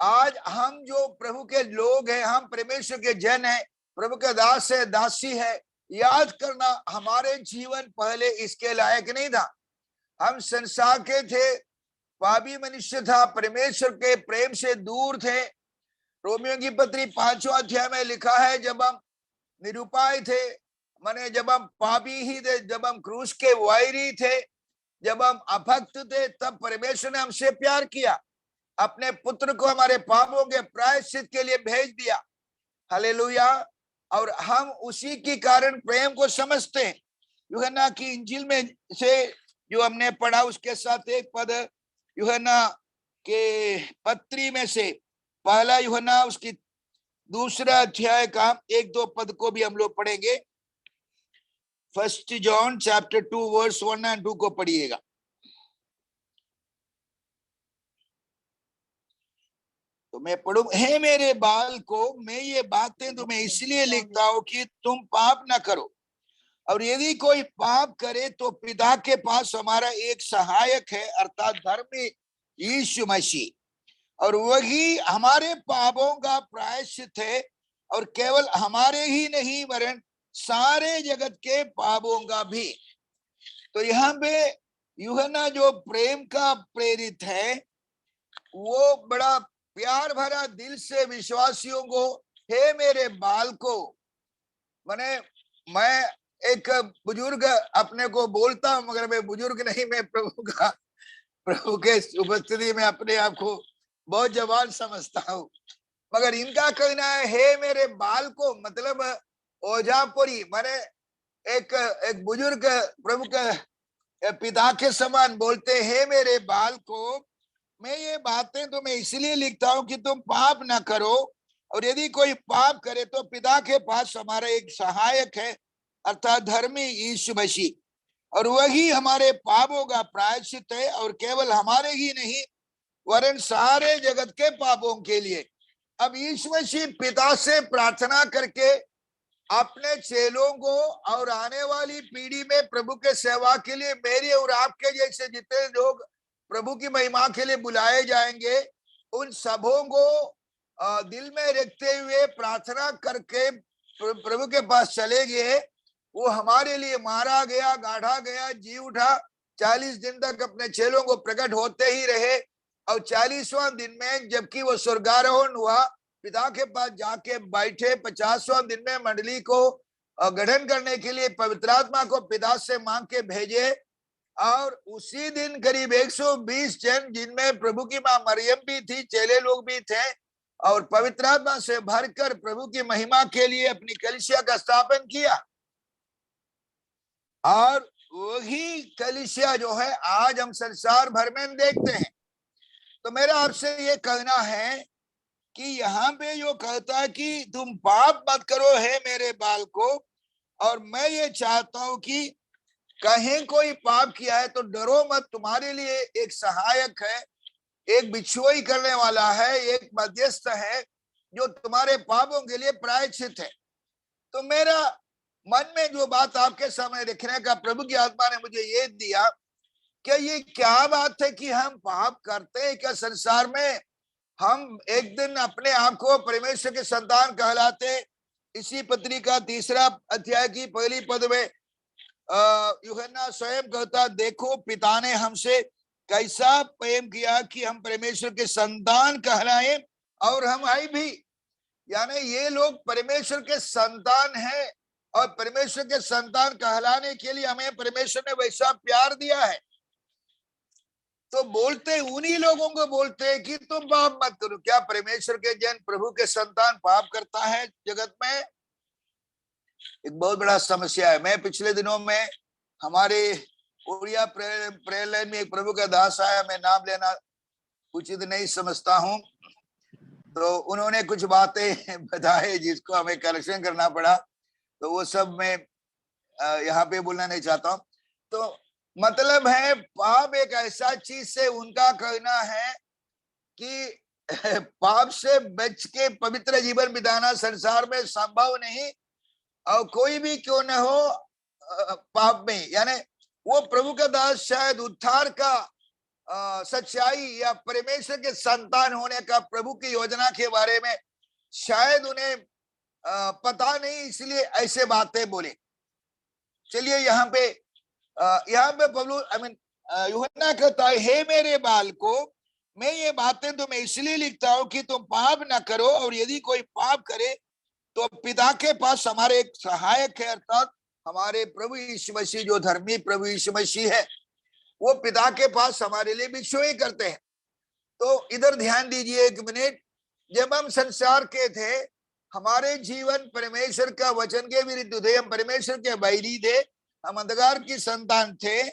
आज हम जो प्रभु के लोग हैं, हम परमेश्वर के जन हैं, प्रभु के दास है दासी है, याद करना हमारे जीवन पहले इसके लायक नहीं था। हम संसार के थे, पापी मनुष्य था, परमेश्वर के प्रेम से दूर थे। रोमियो की पत्री 5वां अध्याय में लिखा है, जब हम निरुपाय थे, माने जब हम पापी ही थे, जब हम क्रूस के वैरी थे, जब हम अभक्त थे, तब परमेश्वर ने हमसे प्यार किया, अपने पुत्र को हमारे पापों के प्रायश्चित के लिए भेज दिया। हालेलुया। और हम उसी के कारण प्रेम को समझते हैं। यूहन्ना की इंजील में से जो हमने पढ़ा उसके साथ एक पद यूहन्ना के पत्री में से पहला यूहन्ना उसकी दूसरा अध्याय का 1-2 पद को भी हम लोग पढ़ेंगे। 1 जॉन चैप्टर 2 वर्स 1 और 2 को पढ़िएगा। तो मैं पढ़ू, हे मेरे बाल को, मैं ये बातें तुम्हें इसलिए लिखता हूं कि तुम पाप ना करो, और यदि कोई पाप करे तो पिता के पास हमारा एक सहायक है, अर्थात धर्मी यीशु मसीह, और वही हमारे पापों का प्रायश्चित है, और केवल हमारे ही नहीं वरन सारे जगत के पापों का भी। तो यहाँ पे यूहन्ना जो प्रेम का प्रेरित है, वो बड़ा प्यार भरा दिल से विश्वासियों को, हे मेरे बाल को, माने मैं एक बुजुर्ग अपने को बोलता हूं, मगर मैं बुजुर्ग नहीं, मैं प्रभु के उपस्थिति में अपने आप को बहुत जवान समझता हूं। मगर इनका कहना है हे मेरे बाल को, मतलब ओझापुरी, माने एक बुजुर्ग प्रभु के पिता के समान बोलते, हे मेरे बाल को, मैं ये बातें तुम्हें इसलिए लिखता हूं कि तुम पाप ना करो, और यदि कोई पाप करे तो पिता के पास हमारा एक सहायक है, अर्थात धर्मी यीशु मसीह, और वही हमारे पापों का प्रायश्चित है, और केवल हमारे ही नहीं वरन सारे जगत के पापों के लिए। अब यीशु मसीह पिता से प्रार्थना करके अपने चेलों को और आने वाली पीढ़ी में प्रभु के सेवा के लिए मेरे और आपके जैसे जितने लोग प्रभु की महिमा के लिए बुलाए जाएंगे, उन सबों को दिल में रखते हुए प्रार्थना करके प्रभु के पास चले गए। वो हमारे लिए मारा गया, गाढ़ा गया, जी उठा, 40 दिन तक अपने चेलों को प्रकट होते ही रहे, और 40वां दिन में जबकि वो स्वर्गारोहण हुआ, पिता के पास जाके बैठे, 50वां दिन में मंडली को गठन करने के लिए पवित्र आत्मा को पिता से मांग के भेजे, और उसी दिन करीब 120 जन, जिनमें प्रभु की मां मरियम भी थी, चेले लोग भी थे, और पवित्र आत्मा से भरकर प्रभु की महिमा के लिए अपनी कलीसिया का स्थापन किया। और वही कलीसिया जो है आज हम संसार भर में देखते हैं। तो मेरा आपसे ये कहना है कि यहाँ पे जो कहता है कि तुम पाप मत करो हे मेरे बाल को, और मैं ये चाहता हूं कि कहीं कोई पाप किया है तो डरो मत, तुम्हारे लिए एक सहायक है, एक बिछुआई करने वाला है, एक मध्यस्थ है जो तुम्हारे पापों के लिए प्रायश्चित है। तो मेरा मन में जो बात आपके सामने रखने का प्रभु की आत्मा ने मुझे ये दिया कि ये क्या बात है कि हम पाप करते हैं क्या संसार में? हम एक दिन अपने आप को परमेश्वर के संतान कहलाते। इसी पत्री का 3 अध्याय की पहली पद में यूहन्ना स्वयं कहता, देखो पिता ने हमसे कैसा प्रेम किया कि हम परमेश्वर के संतान कहलाए, और हम आई भी, यानी ये लोग परमेश्वर के संतान हैं, और परमेश्वर के संतान कहलाने के लिए हमें परमेश्वर ने वैसा प्यार दिया है। तो बोलते उन्हीं लोगों को बोलते हैं कि तुम पाप मत करो। क्या परमेश्वर के जन, प्रभु के संतान पाप करता है? जगत में एक बहुत बड़ा समस्या है। मैं पिछले दिनों में हमारे उड़िया प्रेयर लाइन में एक प्रभु का दास आया, मैं नाम लेना उचित नहीं समझता हूं, तो उन्होंने कुछ बातें बताए जिसको हमें करेक्शन करना पड़ा, तो वो सब मैं यहाँ पे बोलना नहीं चाहता हूँ। तो मतलब है पाप एक ऐसा चीज से उनका कहना है कि पाप से बच के पवित्र जीवन बिताना संसार में संभव नहीं, और कोई भी क्यों न हो पाप में, यानी वो प्रभु का दास शायद उद्धार का सच्चाई या परमेश्वर के संतान होने का प्रभु की योजना के बारे में शायद उन्हें पता नहीं, इसलिए ऐसे बातें बोले। चलिए यहाँ पे पौलुस यूहन्ना कहता है, हे मेरे बाल को, मैं ये बातें तुम्हें इसलिए लिखता हूं कि तुम पाप ना करो, और यदि कोई पाप करे तो पिता के पास हमारे एक सहायक है, अर्थात हमारे प्रभु यीशु मसीह, जो धर्मी प्रभु यीशु मसीह है, वो पिता के पास हमारे लिए भिक्षुई करते हैं। तो इधर ध्यान दीजिए एक मिनट। जब हम संसार के थे, हमारे जीवन परमेश्वर का वचन के विरुद्ध थे, हम परमेश्वर के बैरी थे, हम अंधकार की संतान थे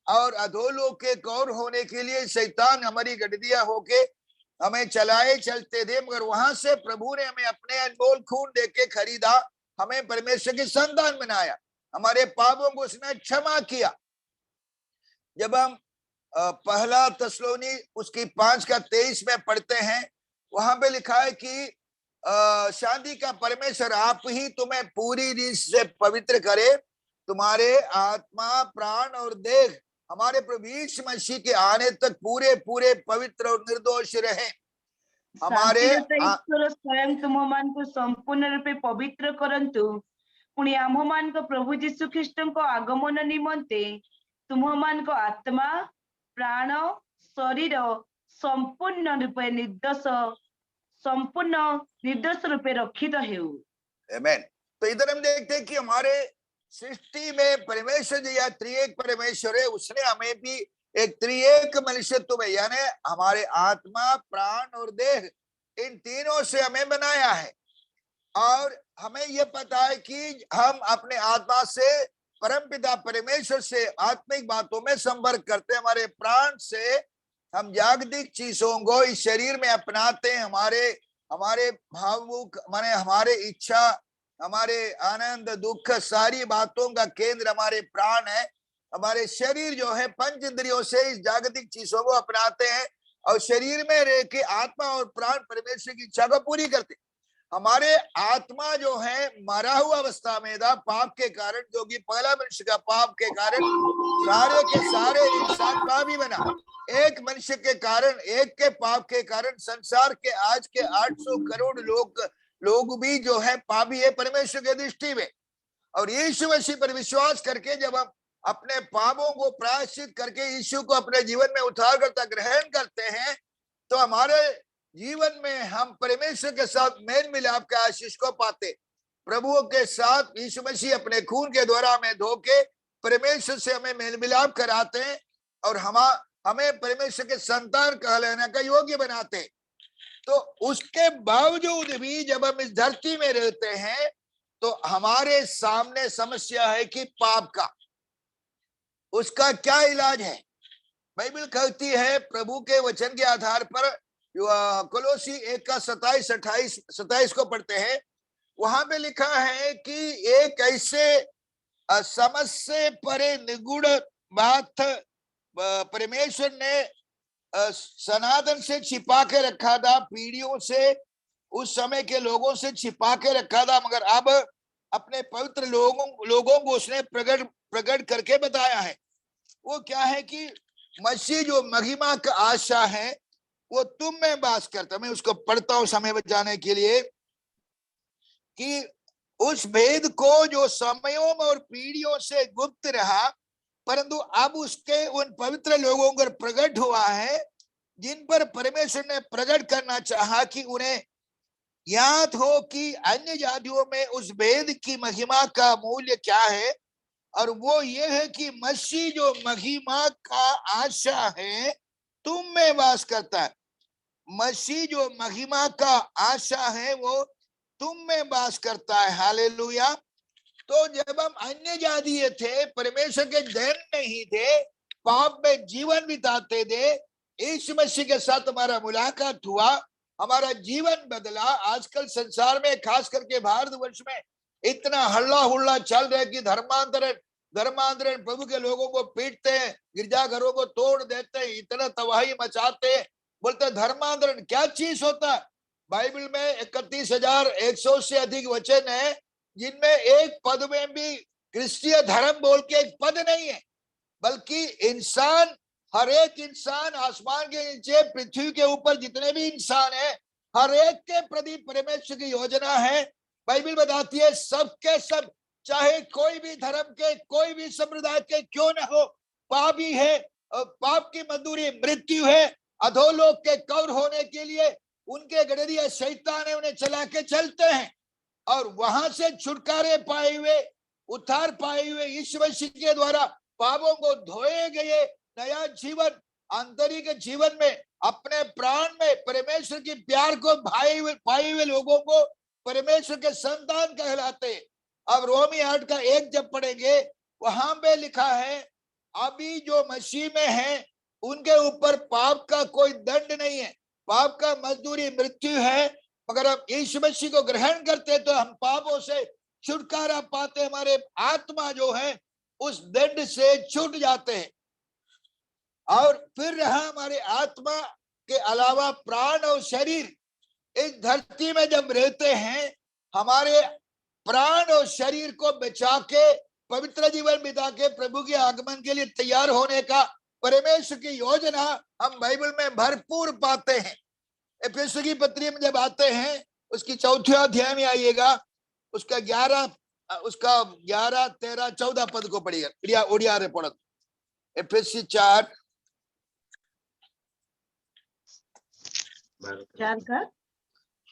और अधोलोक के कौर होने के लिए शैतान हमारी गठरिया होके हमें चलाए चलते थे। मगर वहां से प्रभु ने हमें अपने अनमोल खून देके खरीदा, हमें परमेश्वर की संतान बनाया, हमारे पापों को उसने क्षमा किया। जब हम पहला तसलोनी उसकी 5:23 में पढ़ते हैं, वहां पे लिखा है कि शांति का परमेश्वर आप ही तुम्हें पूरी रीत से पवित्र करे, तुम्हारे आत्मा, प्राण और देह हमारे प्रभु यीशु मसीह के आने तक पूरे पूरे पवित्र और निर्दोष रहे। हमारे ईश्वर स्वयं तुम को संपूर्ण रूपे पवित्र करंतु, पुणी आम मान को प्रभु जीशु ख्रीस्ट को आगमन निमंते तुम मान को आत्मा, प्राण, शरीर संपूर्ण रूपे निर्दोष रूपे रक्षित हेउ। आमेन। तो इधर हम देखते हैं कि हमारे सृष्टि में परमेश्वर जो या त्रिएक परमेश्वर है, उसने हमें भी एक त्रिएक मनुष्यत्व में, यानी हमारे आत्मा, प्राण और देह, इन तीनों से हमें बनाया है। और हमें यह पता है कि हम अपने आत्मा से परमपिता परमेश्वर से आत्मिक बातों में संपर्क करते हैं, हमारे प्राण से हम जागतिक चीजों को इस शरीर में अपनाते हैं। हमारे भावुक माने हमारे इच्छा, हमारे आनंद, दुख, सारी बातों का केंद्र हमारे प्राण है। हमारे शरीर जो है पंच इंद्रियों से इस जागतिक चीजों को अपनाते हैं और शरीर में रह के आत्मा और प्राण परमेश्वर की इच्छा को पूरी करते। हमारे आत्मा जो है मरा हुआ अवस्था में था पाप के कारण, जो कि पहला मनुष्य का पाप के कारण सारे के सारे इंसान पापी बना। एक मनुष्य के कारण, एक के पाप के कारण संसार के आज के 800 करोड़ लोग भी जो है पापी है परमेश्वर के दृष्टि में। और यीशु मसीह पर विश्वास करके जब हम अपने पापों को प्रायश्चित करके यीशु को अपने जीवन में उद्धारकर्ता ग्रहण करते हैं, तो हमारे जीवन में हम परमेश्वर के साथ मेल मिलाप के आशीष को पाते। प्रभु के साथ यीशु मसीह अपने खून के द्वारा हमें धो के परमेश्वर से हमें मेल मिलाप कराते हैं और हमें परमेश्वर के संतान कहलाने का योग्य बनाते। तो उसके बावजूद भी जब हम इस धरती में रहते हैं तो हमारे सामने समस्या है कि पाप का, उसका क्या इलाज है। बाइबल कहती है प्रभु के वचन के आधार पर, कोलोसी 1:27-28 को पढ़ते हैं, वहां पे लिखा है कि एक ऐसे समझ से परे निगूढ़ बात परमेश्वर ने सनातन से छिपा के रखा था, पीढ़ियों से, उस समय के लोगों से छिपा के रखा था, मगर अब अपने पवित्र लोगों को उसने प्रकट करके बताया है। वो क्या है कि मसीह जो महिमा का आशा है वो तुम में वास करता। मैं उसको पढ़ता हूं समय बचाने के लिए, कि उस भेद को जो समयों और पीढ़ियों से गुप्त रहा, परंतु अब उसके उन पवित्र लोगों पर प्रकट हुआ है, जिन पर परमेश्वर ने प्रकट करना चाहा कि उन्हें याद हो कि अन्य जातियों में उस भेद की महिमा का मूल्य क्या है। और वो ये है कि मसीह जो महिमा का आशा है तुम में वास करता है। मसीह जो महिमा का आशा है वो तुम में वास करता है। हालेलुया। तो जब हम अन्य जातीय थे, परमेश्वर के धन नहीं थे, पाप में जीवन बिताते थे, यीशु मसीह के साथ हमारा मुलाकात हुआ, हमारा जीवन बदला। आजकल संसार में, खास करके भारतवर्ष में इतना हल्ला हुल्ला चल रहा है कि धर्मांतरण प्रभु के लोगों को पीटते हैं, गिरजाघरों को तोड़ देते हैं, इतना तबाही मचाते हैं। बोलते धर्मांतरण क्या चीज होता है। बाइबल में 31,100 से अधिक वचन है, जिनमें एक पद में भी क्रिस्तीय धर्म बोल के एक पद नहीं है, बल्कि इंसान, हर एक इंसान, आसमान के नीचे, पृथ्वी के ऊपर जितने भी इंसान हैं, हर एक के प्रति परमेश्वर की योजना है। बाइबल बताती है सबके सब, चाहे कोई भी धर्म के, कोई भी संप्रदाय के क्यों न हो, पापी है, पाप की मजदूरी मृत्यु है। अधोलोक के कौर होने के लिए उनके गडरिया शैतान है, उन्हें चला के चलते हैं। और वहां से छुटकारे पाए हुए, उद्धार पाए हुए यीशु मसीह के द्वारा पापों को धोए गए नया जीवन, आंतरिक जीवन में अपने प्राण में परमेश्वर की प्यार को पाए हुए लोगों को परमेश्वर के संतान कहलाते। अब रोमी 8 का 1 जब पढ़ेंगे, वहां पे लिखा है अभी जो मसीह में है उनके ऊपर पाप का कोई दंड नहीं है, पाप का मजदूरी मृत्यु है, मगर हम यीशु मसीह को ग्रहण करते तो हम पापों से छुटकारा पाते, हमारे आत्मा जो है उस दंड से छूट जाते हैं। और फिर रहा हमारे आत्मा के अलावा प्राण और शरीर, इस धरती में जब रहते हैं हमारे प्राण और शरीर को बचा के पवित्र जीवन बिता के प्रभु के आगमन के लिए तैयार होने का परमेश्वर की योजना हम बाइबल में भरपूर पाते हैं। एफेसुस की पत्री में जब आते हैं उसकी 4 अध्याय में आइएगा, उसका 11, 13, 14 पद को पढ़िएगा। ओडिया रे पढ़त एफेसी 4 का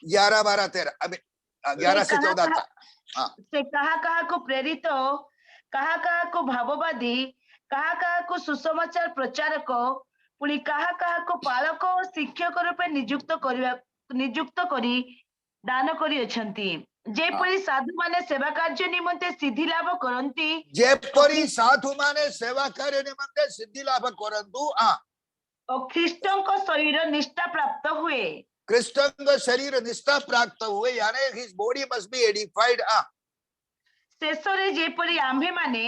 11, 12, 13 अभी 11 से 14 तक। से कहा को प्रेरित, कहा को भाववादी, कहा को सुसमाचार प्रचारक, पुणी कहा को पालक और शिक्षक रूपे नियुक्त करी दान करी अछंती। जेपरी साधु माने सेवा कार्य निमंते सिद्धि लाभ करंती, जेपरी साधु माने सेवा कार्य निमंते सिद्धि लाभ करंतु और ख्रीष्टों को शरीर निष्ठा प्राप्त हुए, क्रिस्टन का शरीर निष्ठा प्राप्त हुए, यानी हिज बॉडी मस्ट बी एडिफाइड। शेषरे जेपरी आम्भे माने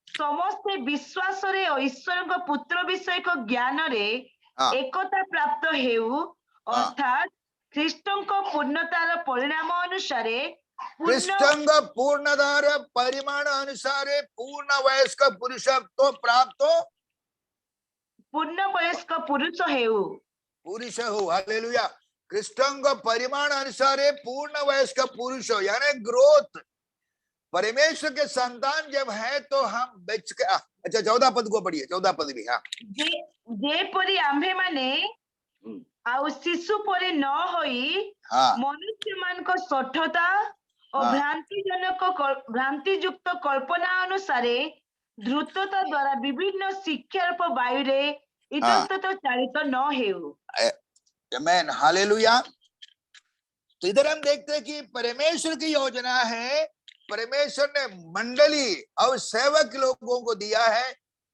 समस्ते विश्वास रे और ईश्वर को पुत्र विषय को ज्ञान रे एकता प्राप्त हेउ, अर्थात ख्रीष्टों को पूर्णतार परिणाम अनुसारे, क्रिस्टन का पूर्णतार परिमाण अनुसारे पूर्ण वयस्क पुरुषत्व प्राप्त, पूर्ण वयस्क पुरुष हेउ, पुरुष हो। हालेलुया। क्रिस्टन का परिमाण अनुसारे पूर्ण वयस्क पुरुष हो, यानी ग्रोथ। परमेश्वर के संतान जब है तो हम बच के अच्छा 14 पद को पढ़िए, 14 पद भी। जे परी आम्भे माने आउ शिशु परी न होई मनुष्य मान को सठता और भ्रांति युक्त कल्पना अनुसारे द्रुतता द्वारा विभिन्न शिक्षा वायु रे इतस्तत चालित न हेउ। आमेन, हालेलुया। तो इधर हम देखते हैं कि परमेश्वर की योजना है, परमेश्वर ने मंडली और सेवक लोगों को दिया है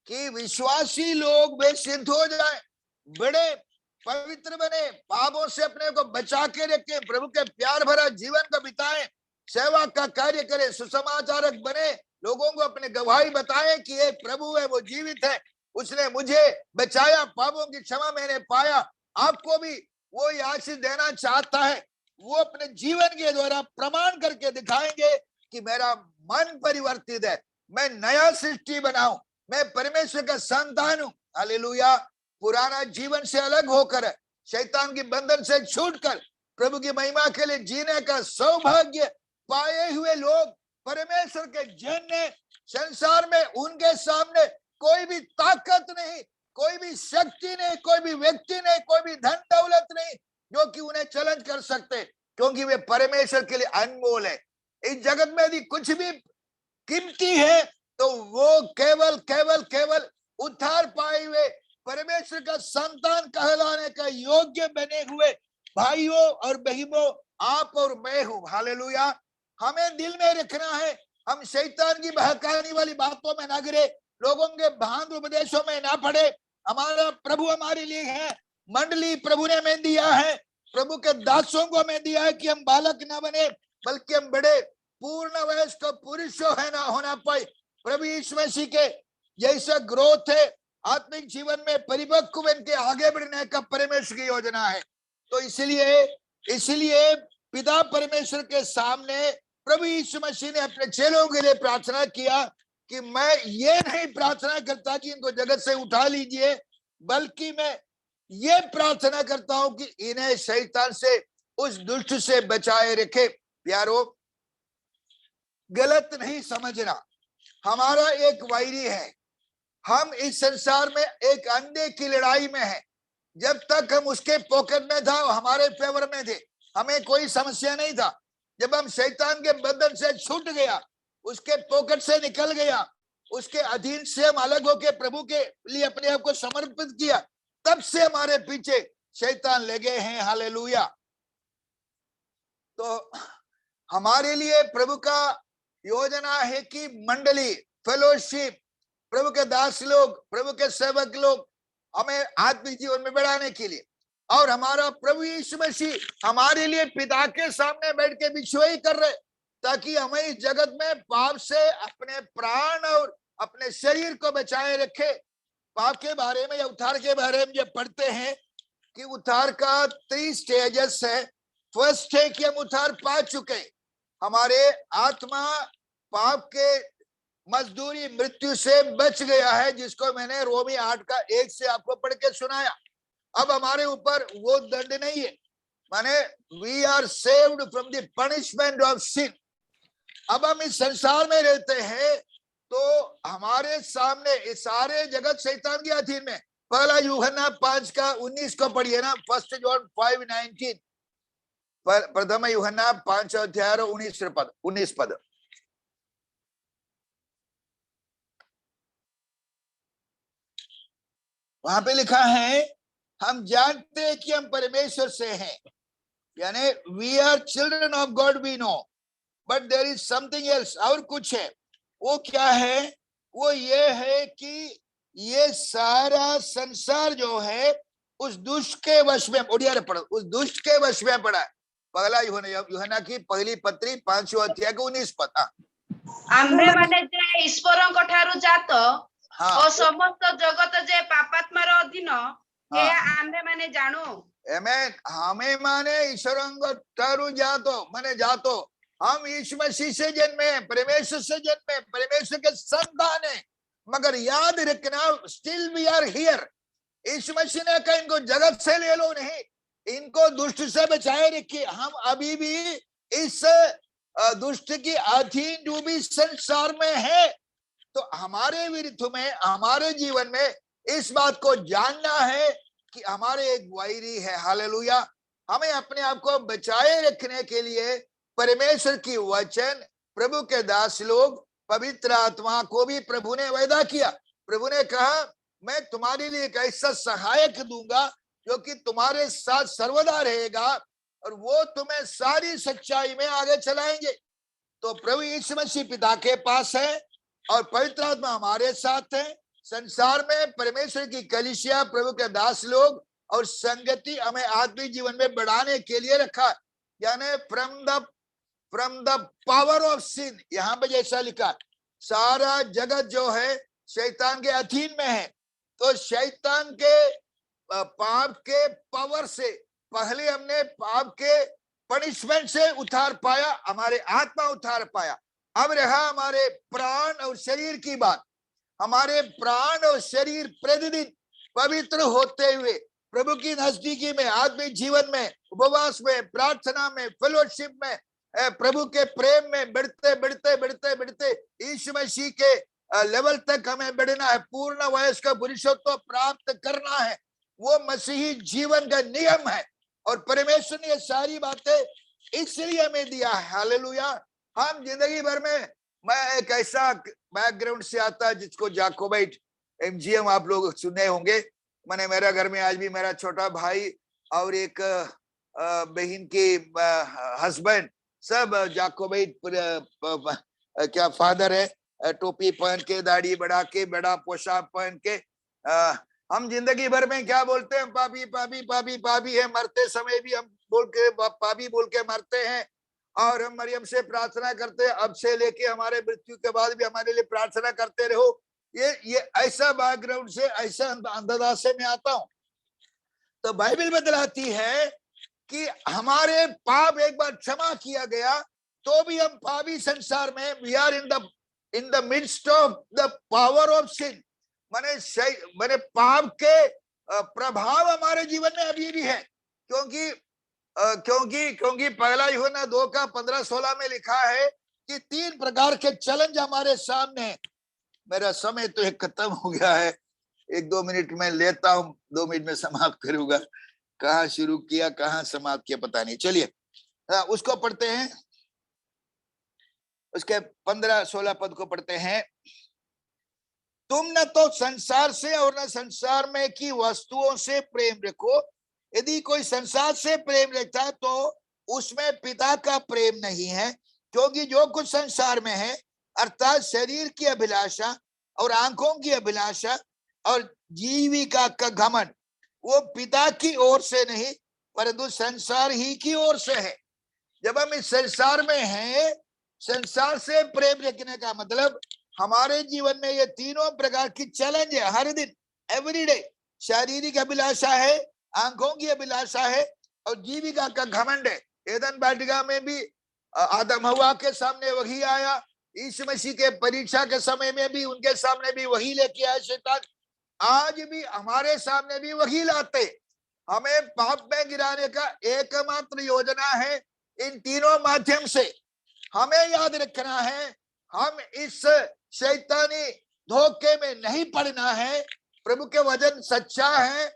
कि विश्वासी लोग वे सिद्ध हो जाए, बड़े पवित्र बने, पापों से अपने को बचा के रखें, प्रभु के प्यार भरा जीवन को बिताएं, सेवा का कार्य करें, सुसमाचारक बने, लोगों को अपने गवाही बताएं कि एक प्रभु है, वो जीवित है, उसने मुझे बचाया, पापों की क्षमा मैंने पाया। आपको भी वो आशीष देना चाहता है। वो अपने जीवन के द्वारा प्रमाण करके दिखाएंगे कि मेरा मन परिवर्तित है, मैं नया सृष्टि बनाऊं, मैं परमेश्वर का संतान हूं। हालेलुया। पुराना जीवन से अलग होकर, शैतान के बंधन से छूटकर प्रभु की महिमा के लिए जीने का सौभाग्य पाए हुए लोग परमेश्वर के जन ने संसार में उनके सामने कोई भी ताकत नहीं, कोई भी शक्ति नहीं, कोई भी व्यक्ति नहीं, कोई भी धन दौलत नहीं जो कि उन्हें चैलेंज कर सकते, क्योंकि वे परमेश्वर के लिए अनमोल है। इस जगत में यदि कुछ भी कीमती है तो वो केवल केवल केवल उद्धार पाए हुए परमेश्वर का संतान कहलाने का योग्य बने हुए भाइयों और बहनों, आप और मैं हूं। हालेलुया। हमें दिल में रखना है, हम शैतान की बहकाने वाली बातों में ना गिरे, लोगों के भ्रांत उपदेशों में ना पड़े। हमारा प्रभु हमारे लिए है, मंडली प्रभु ने हमें दिया है, प्रभु के दासों को हमें दिया है कि हम बालक ना बने बल्कि हम बड़े पूर्ण वयस्क पुरुषों है ना होना पाए। प्रभु यीशु मसीह के जैसा ग्रोथ है, आत्मिक जीवन में परिपक्व बन के आगे बढ़ने का परमेश्वर की योजना है। तो इसलिए पिता परमेश्वर के सामने प्रभु यीशु मसीह ने अपने चेलों के लिए प्रार्थना किया कि मैं ये नहीं प्रार्थना करता कि इनको जगत से उठा लीजिए, बल्कि मैं ये प्रार्थना करता हूं कि इन्हें शैतान से, उस दुष्ट से बचाए रखे। प्यारो, गलत नहीं समझना, हमारा एक वैरी है, हम इस संसार में एक अंधे की लड़ाई में है। जब तक हम उसके पॉकेट में था, हमारे फेवर में थे, हमें कोई समस्या नहीं था। जब हम शैतान के बंधन से छूट गया, उसके पॉकेट से निकल गया, उसके अधीन से हम अलग होके प्रभु के लिए अपने आप को समर्पित किया, तब से हमारे पीछे शैतान लगे हैं। हालेलुया। तो हमारे लिए प्रभु का योजना है कि मंडली, फेलोशिप, प्रभु के दास लोग, प्रभु के सेवक लोग हमें आत्मिक जीवन में बढ़ाने के लिए, और हमारा प्रभु यीशु मसीह हमारे लिए पिता के सामने बैठ के बिछुआई कर रहे, ताकि हमें इस जगत में पाप से अपने प्राण और अपने शरीर को बचाए रखे। पाप के बारे में या उद्धार के बारे में जब पढ़ते हैं कि उद्धार का 3 स्टेजेस है। फर्स्ट है कि हम उद्धार पा चुके, हमारे आत्मा पाप के मजदूरी मृत्यु से बच गया है, जिसको मैंने रोमी 8 का 1 से आपको पढ़ के सुनाया। अब हमारे ऊपर वो दंड नहीं है, माने we are saved from the punishment of sin. अब हम इस संसार में रहते हैं तो हमारे सामने इस सारे जगत शैतान के अधीन में। पहला यूहन्ना 5 का 19 को पढ़िए ना, 1 जॉन 5:19। प्रथम यूहन्ना 5 अध्याय 19 पद। वहां पे लिखा है, हम जानते हैं कि हम परमेश्वर से हैं, यानी we are children of God, we know, but there is something else. और कुछ है, वो क्या है? वो ये है कि ये सारा संसार जो है उस दुष्ट के वश में, ओडिया पढ़ो, उस दुष्ट के वश में पड़ा है। पहला यूहन्ना की पहली पत्री 5 अध्याय का 19 पद। आम्भे माने जे ईश्वरଙ୍କ ଠାରୁ ଜାତ ଓ ସମସ୍ତ ଜଗତ जे ପାପାତ୍ମାର ଅଧୀନ, ଏହା आम्भे माने ଜାଣୁ। आमेन। हमें माने ईश्वरଙ୍କ ଠାରୁ ଜାତ माने जातो, हम यीशु मसीह से जन्मे, परमेश्वर से जन्मे, परमेश्वर के संतान है। मगर याद रखना, स्टिल वी आर हियर। यीशु मसीह ने कहा इनको जगत से ले लो नहीं, इनको दुष्ट से बचाए रखिए। हम अभी भी इस दुष्ट की अधीन डूबी संसार में है। तो हमारे विरुद्ध में, हमारे जीवन में इस बात को जानना है कि हमारे एक वैरी है। हालेलुया। हमें अपने आप को बचाए रखने के लिए परमेश्वर की वचन, प्रभु के दास लोग, पवित्र आत्मा को भी प्रभु ने वायदा किया। प्रभु ने कहा, मैं तुम्हारे लिए एक ऐसा सहायक दूंगा जो कि तुम्हारे साथ सर्वदा रहेगा और वो तुम्हें सारी सच्चाई में आगे चलाएंगे। तो प्रभु यीशु मसीह पिता के पास है और पवित्र आत्मा हमारे साथ है। संसार में परमेश्वर की कलीसिया, प्रभु के दास लोग और संगति हमें आत्मिक जीवन में बढ़ाने के लिए रखा, यानी from the power of sin. यहाँ पे जैसा लिखा, सारा जगत जो है शैतान के अधीन में है। तो शैतान के पाप के पावर से पहले हमने पाप के पनिशमेंट से उद्धार पाया, हमारे आत्मा उद्धार पाया। अब रहा हमारे प्राण और शरीर की बात। हमारे प्राण और शरीर प्रतिदिन पवित्र होते हुए प्रभु की नजदीकी में, आत्मिक जीवन में, उपवास में, प्रार्थना में, फेलोशिप में, प्रभु के प्रेम में बढ़ते बढ़ते बढ़ते बढ़ते यीशु मसीह के लेवल तक हमें बढ़ना है। पूर्ण वयस्क पुरुषत्व प्राप्त करना है। वो मसीही जीवन का नियम है और परमेश्वर ने ये सारी बातें इसलिए हमें दिया है। हालेलुया। हम जिंदगी भर में, मैं एक ऐसा बैकग्राउंड से आता जिसको जाकोबाइट एमजीएम आप लोग सुने होंगे। मैंने, मेरा घर में आज भी मेरा छोटा भाई और एक बहन के हस्बैंड सब जाकोबाइट क्या फादर है, टोपी पहन के, दाढ़ी बढ़ा के, बड़ा पोशाक पहन के। हम जिंदगी भर में क्या बोलते हैं? पापी पापी पापी पापी है। मरते समय भी हम बोल के पापी बोल के मरते हैं। और हम मरियम से प्रार्थना करते हैं, अब से लेके हमारे मृत्यु के बाद भी हमारे लिए प्रार्थना करते रहो। ये ऐसा बैकग्राउंड से, ऐसा अंधता से मैं आता हूं। तो बाइबल बतलाती है कि हमारे पाप एक बार क्षमा किया गया तो भी हम पापी संसार में, we are in the midst of the power of sin. माने पाप के प्रभाव हमारे जीवन में अभी भी है। क्योंकि पहला यूहन्ना 2 का 15-16 में लिखा है कि 3 प्रकार के चैलेंज हमारे सामने है। मेरा समय तो खत्म हो गया है, 1-2 मिनट में लेता हूं, 2 मिनट में समाप्त करूंगा। कहाँ शुरू किया कहाँ समाप्त किया पता नहीं। चलिए उसको पढ़ते हैं। उसके 15-16 पद को पढ़ते हैं। तुम न तो संसार से और न संसार में की वस्तुओं से प्रेम रखो। यदि कोई संसार से प्रेम रखता है तो उसमें पिता का प्रेम नहीं है, क्योंकि जो कुछ संसार में है अर्थात शरीर की अभिलाषा और आंखों की अभिलाषा और जीविका का घमंड, वो पिता की ओर से नहीं परंतु संसार ही की ओर से है। जब हम इस संसार में हैं, संसार से प्रेम रखने का मतलब हमारे जीवन में ये तीनों प्रकार की चैलेंज है हर दिन, एवरीडे। शारीरिक अभिलाषा है, आंखों की अभिलाषा है और जीविका का घमंड है। एदन वाटिका में भी आदम हवा के सामने वही आया, यीशु मसीह के परीक्षा के समय में भी उनके सामने भी वही लेके आया शैतान। आज भी हमारे सामने भी वही लाते। हमें पाप में गिराने का एकमात्र योजना है इन तीनों माध्यम से। हमें याद रखना है, हम इस शैतानी धोखे में नहीं पड़ना है। प्रभु के वचन सच्चा है।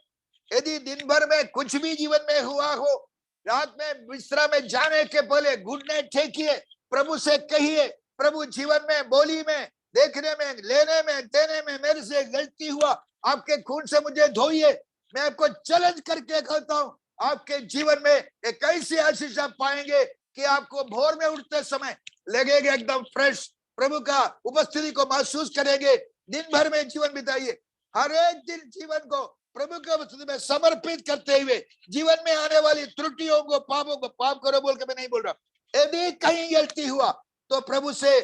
यदि दिन भर में कुछ भी जीवन में हुआ हो, रात में बिस्तरा में जाने के पहले गुड नाइट ठेकिए, प्रभु से कहिए, प्रभु जीवन में, बोली में, देखने में, लेने में, देने में मेरे से गलती हुआ, आपके खून से मुझे धोइए। मैं आपको चैलेंज करके कहता हूँ, आपके जीवन में एक ऐसी आशीष आप पाएंगे कि आपको भोर में उठते समय लगेगा एकदम फ्रेश। प्रभु का उपस्थिति को महसूस करेंगे। दिन भर में जीवन बिताइए, हर एक दिन जीवन को प्रभु के उपस्थिति में समर्पित करते हुए जीवन में आने वाली त्रुटियों को, पापों को, पाप करो बोल के मैं नहीं बोल रहा, यदि कहीं गलती हुआ तो प्रभु से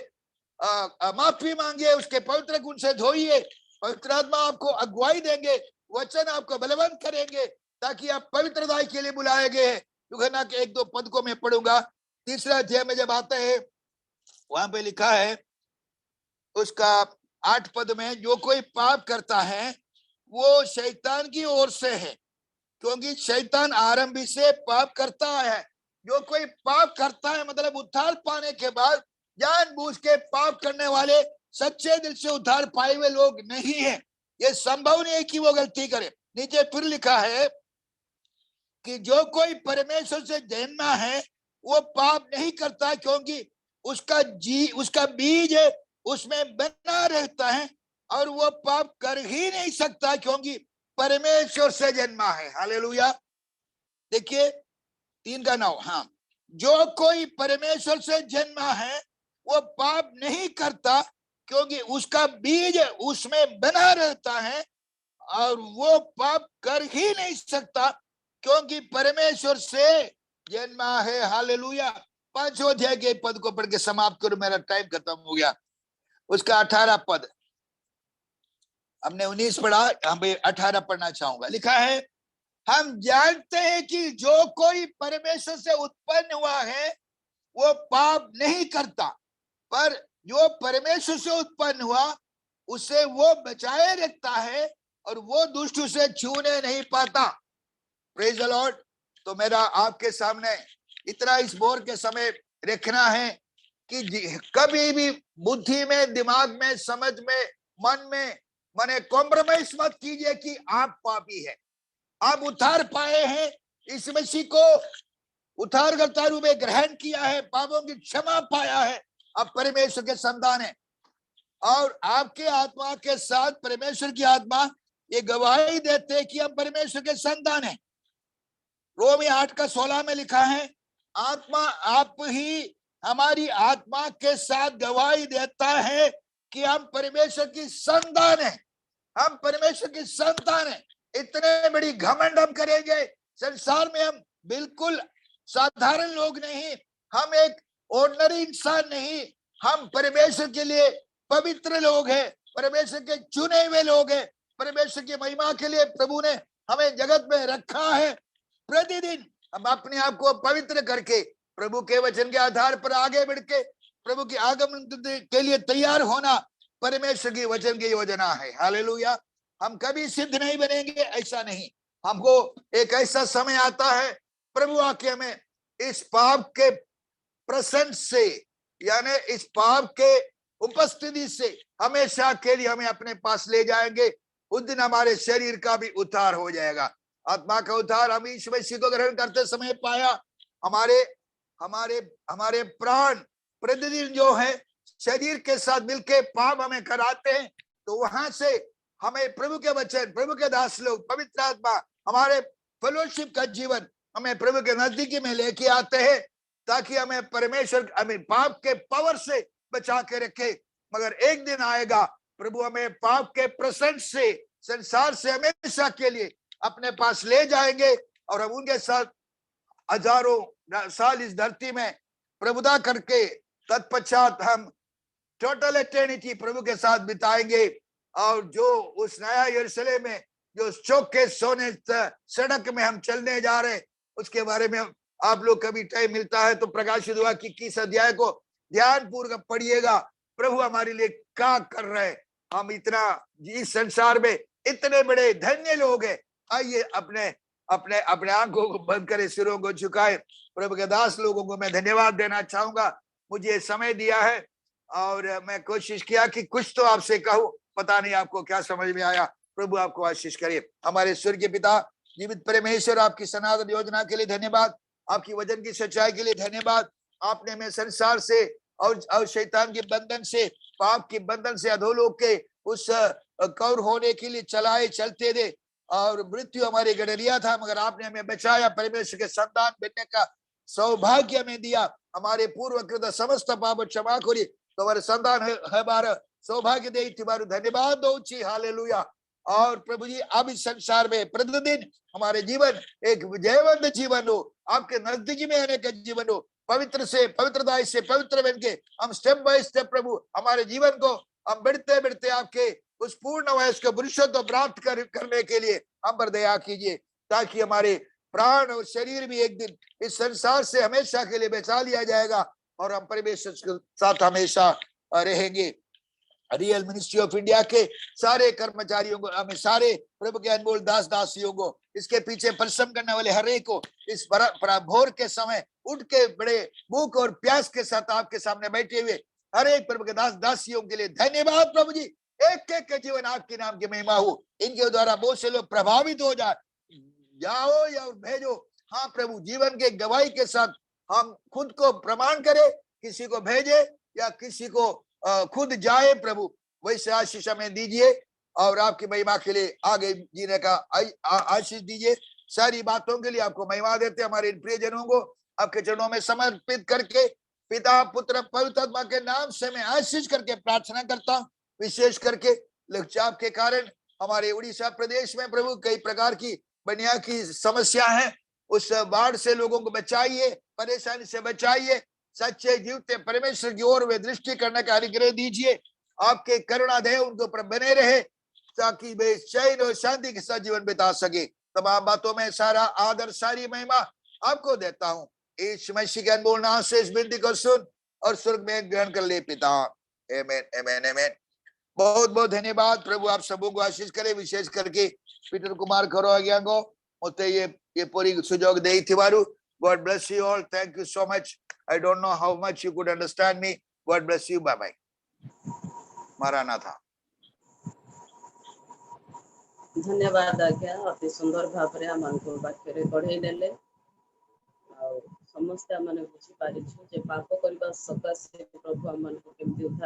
माफी मांगिए, उसके पवित्र गुण से धोइए। पवित्र आत्मा आपको अगुवाई देंगे, वचन आपको बलवंत करेंगे ताकि आप पवित्रता के लिए बुलाए गए हैं। यूहन्ना के 1-2 पद को मैं पढ़ूंगा। 3 अध्याय में जब आते हैं वहां पे लिखा है उसका 8 पद में, जो कोई पाप करता है वो शैतान की ओर से है, क्योंकि शैतान आरंभ से पाप करता है। जो कोई पाप करता है मतलब उद्धार पाने के बाद जानबूझ के पाप करने वाले सच्चे दिल से उद्धार पाए हुए लोग नहीं है। ये संभव नहीं है कि वो गलती करे। नीचे फिर लिखा है कि जो कोई परमेश्वर से जन्मा है वो पाप नहीं करता, क्योंकि उसका बीज उसमें बना रहता है और वो पाप कर ही नहीं सकता, क्योंकि परमेश्वर से जन्मा है। हालेलुया। देखिए 3:9, हाँ, जो कोई परमेश्वर से जन्मा है वो पाप नहीं करता, क्योंकि उसका बीज उसमें बना रहता है और वो पाप कर ही नहीं सकता, क्योंकि परमेश्वर से जन्मा है। हालेलुया। 5वें अध्याय के पद को पढ़ के समाप्त करूं, मेरा टाइम खत्म हो गया। उसका 18 पद, हमने 19 पढ़ा, हम 18 पढ़ना चाहूंगा। लिखा है, हम जानते हैं कि जो कोई परमेश्वर से उत्पन्न हुआ है वो पाप नहीं करता, पर जो परमेश्वर से उत्पन्न हुआ उसे वो बचाए रखता है और वो दुष्ट उसे छूने नहीं पाता। Praise the Lord. तो मेरा आपके सामने इतना इस बोर के समय रखना है कि कभी भी बुद्धि में, दिमाग में, समझ में, मन में माने कॉम्प्रोमाइज मत कीजिए कि आप पापी है। आप उद्धार पाए हैं, इस मसीह को उद्धारकर्ता रूप में ग्रहण किया है, पापों की क्षमा पाया है, आप परमेश्वर के संतान हैं। और आपके आत्मा के साथ परमेश्वर की आत्मा ये गवाही देते हैं कि हम परमेश्वर के संतान हैं। रोमी 8:16 में लिखा है, आत्मा आप ही हमारी आत्मा के साथ गवाही देता है कि हम परमेश्वर की संतान हैं। हम परमेश्वर की संतान हैं। इतने बड़ी घमंड हम करेंगे। संसार में हम बिल्कुल साधारण लोग नहीं, हम एक ऑर्डिनरी इंसान नहीं, हम परमेश्वर के लिए पवित्र लोग हैं, परमेश्वर के चुने हुए लोग हैं। परमेश्वर की महिमा के लिए प्रभु ने हमें जगत में रखा है। प्रतिदिन हम अपने आप को पवित्र करके प्रभु के वचन के आधार पर आगे बढ़ के प्रभु के आगमन के लिए तैयार होना परमेश्वर की वचन की योजना है। हालेलुया। हम कभी सिद्ध नहीं बनेंगे, ऐसा नहीं। हमको एक ऐसा समय आता है, प्रभु आके हमें इस पाप के प्रसन्न से, यानी इस पाप के उपस्थिति से हमेशा के लिए हमें अपने पास ले जाएंगे। उस दिन हमारे शरीर का भी उद्धार हो जाएगा। आत्मा का उद्धार हम यीशु मसीह को ग्रहण करते समय पाया। हमारे प्राण प्रतिदिन जो है शरीर के साथ मिलके पाप हमें कराते हैं, तो वहां से हमें प्रभु के वचन, प्रभु के दास लोग, पवित्र आत्मा हमारे फेलोशिप का जीवन हमें प्रभु के नजदीकी में लेके आते हैं, ताकि हमें परमेश्वर हमें पाप के पावर से बचा के रखे। मगर एक दिन आएगा प्रभु हमें पाप के प्रेजेंस से, संसार से हमेशा के लिए अपने पास ले जाएंगे, और हम उनके साथ हजारों साल इस धरती में प्रभुता करके तत्पश्चात हम टोटल एटर्निटी प्रभु के साथ बिताएंगे। और जो उस नया यरूशलेम में जो चौके सोने सड़क में हम चलने जा रहे हैं, उसके बारे में आप लोग कभी टाइम मिलता है तो प्रकाशित हुआ कि 21 अध्याय को ध्यान पूर्वक पढ़िएगा। प्रभु हमारे लिए क्या कर रहे हैं। हम इतना इस संसार में इतने बड़े धन्य लोग हैं। आइए अपने अपने अपने आंखों को बंद करे, सिरों को झुकाए। प्रभु के दास लोगों को मैं धन्यवाद देना चाहूंगा, मुझे समय दिया है और मैं कोशिश किया कि कुछ तो आपसे कहूं। पता नहीं आपको क्या समझ में आया। प्रभु आपको आशीष करे। हमारे स्वर्गीय पिता जीवित परमेश्वर, आपकी सनातन योजना के लिए धन्यवाद, आपकी वचन की सच्चाई के लिए धन्यवाद। आपने हमें संसार से और शैतान के बंधन से, पाप के बंधन से, अधोलोक के उस कौर होने के लिए चलाए चलते थे, और मृत्यु हमारे गडरिया था, मगर आपने हमें बचाया। परमेश्वर के संतान बनने का सौभाग्य हमें दिया। हमारे पूर्वकृत समस्त पाप क्षमा करी, तो हमारे संतान हमारा सौभाग्य दे। तुम्हारा धन्यवाद दो छी, हालेलुया। और प्रभु जी, अब इस संसार में प्रतिदिन हमारे जीवन एक विजयवंत जीवन हो, आपके नजदीकी में आने का जीवन हो, पवित्र से पवित्रता से पवित्र बन के हम स्टेप बाय स्टेप प्रभु हमारे जीवन को हम बढ़ते बढ़ते आपके उस पूर्ण वयस्क पुरुषत्व प्राप्त करने के लिए हम पर दया कीजिए, ताकि हमारे प्राण और शरीर भी एक दिन इस संसार से हमेशा के लिए बचा लिया जाएगा, और हम परमेश्वर के साथ हमेशा रहेंगे। रियल मिनिस्ट्री ऑफ इंडिया के सारे कर्मचारियों को, हमें सारे प्रभु के अनमोल दास दासियों को, इसके पीछे परिश्रम करने वाले हर एक को, इस भोर के समय उठ के बड़े भूख और प्यास के साथ आपके सामने बैठे हुए हर एक प्रभु के दास दासियों के लिए धन्यवाद। प्रभु जी, एक एक के जीवन आपके नाम की महिमा हो, इनके द्वारा बहुत से लोग प्रभावित हो जाए, जाओ या भेजो। हाँ प्रभु, जीवन के गवाही के साथ हम खुद को प्रमाण करें, किसी को भेजे या किसी को खुद जाए, प्रभु वैसे आशीष हमें दीजिए, और आपकी महिमा के लिए आगे जीने का आशीष दीजिए। सारी बातों के लिए आपको महिमा देते, हमारे इन प्रियजनों को आपके चरणों में समर्पित करके पिता पुत्र पवित्र आत्मा के नाम से मैं आशीष करके प्रार्थना करता हूँ। विशेष करके लघुचाप के कारण हमारे उड़ीसा प्रदेश में प्रभु कई प्रकार की बनिया की समस्या है, उस बाढ़ से लोगों को बचाइए, परेशानी से बचाइए। सच्चे जीवते परमेश्वर की ओर वे दृष्टि करने का अनुग्रह दीजिए। आपके करुणा दया उनके ऊपर बने रहे, ताकि वे चैन और शांति के साथ जीवन बिता सके। तमाम बातों में सारा आदर, सारी महिमा आपको देता हूँ। यीशु मसीह के अनमोल नाम से इस विनती को सुन और स्वर्ग में ग्रहण कर ले पिता। आमेन, आमेन, आमेन। बहुत बहुत धन्यवाद। प्रभु आप सबों को आशीष करे, विशेष करके पीटर कुमार करो आज्ञा को मते ये पूरी सुजोग दे थिवारू। God bless you all. Thank you so much. I don't know how much you could understand me. God bless you. Bye bye. Maranatha. धन्यवाद आज्ञा, अति सुंदर भाव में आमको वाक्य पढ़े देले। समस्त आम बुझी पारिछु जे पाप करबा सकाशे प्रभु आमको केमती उद्धार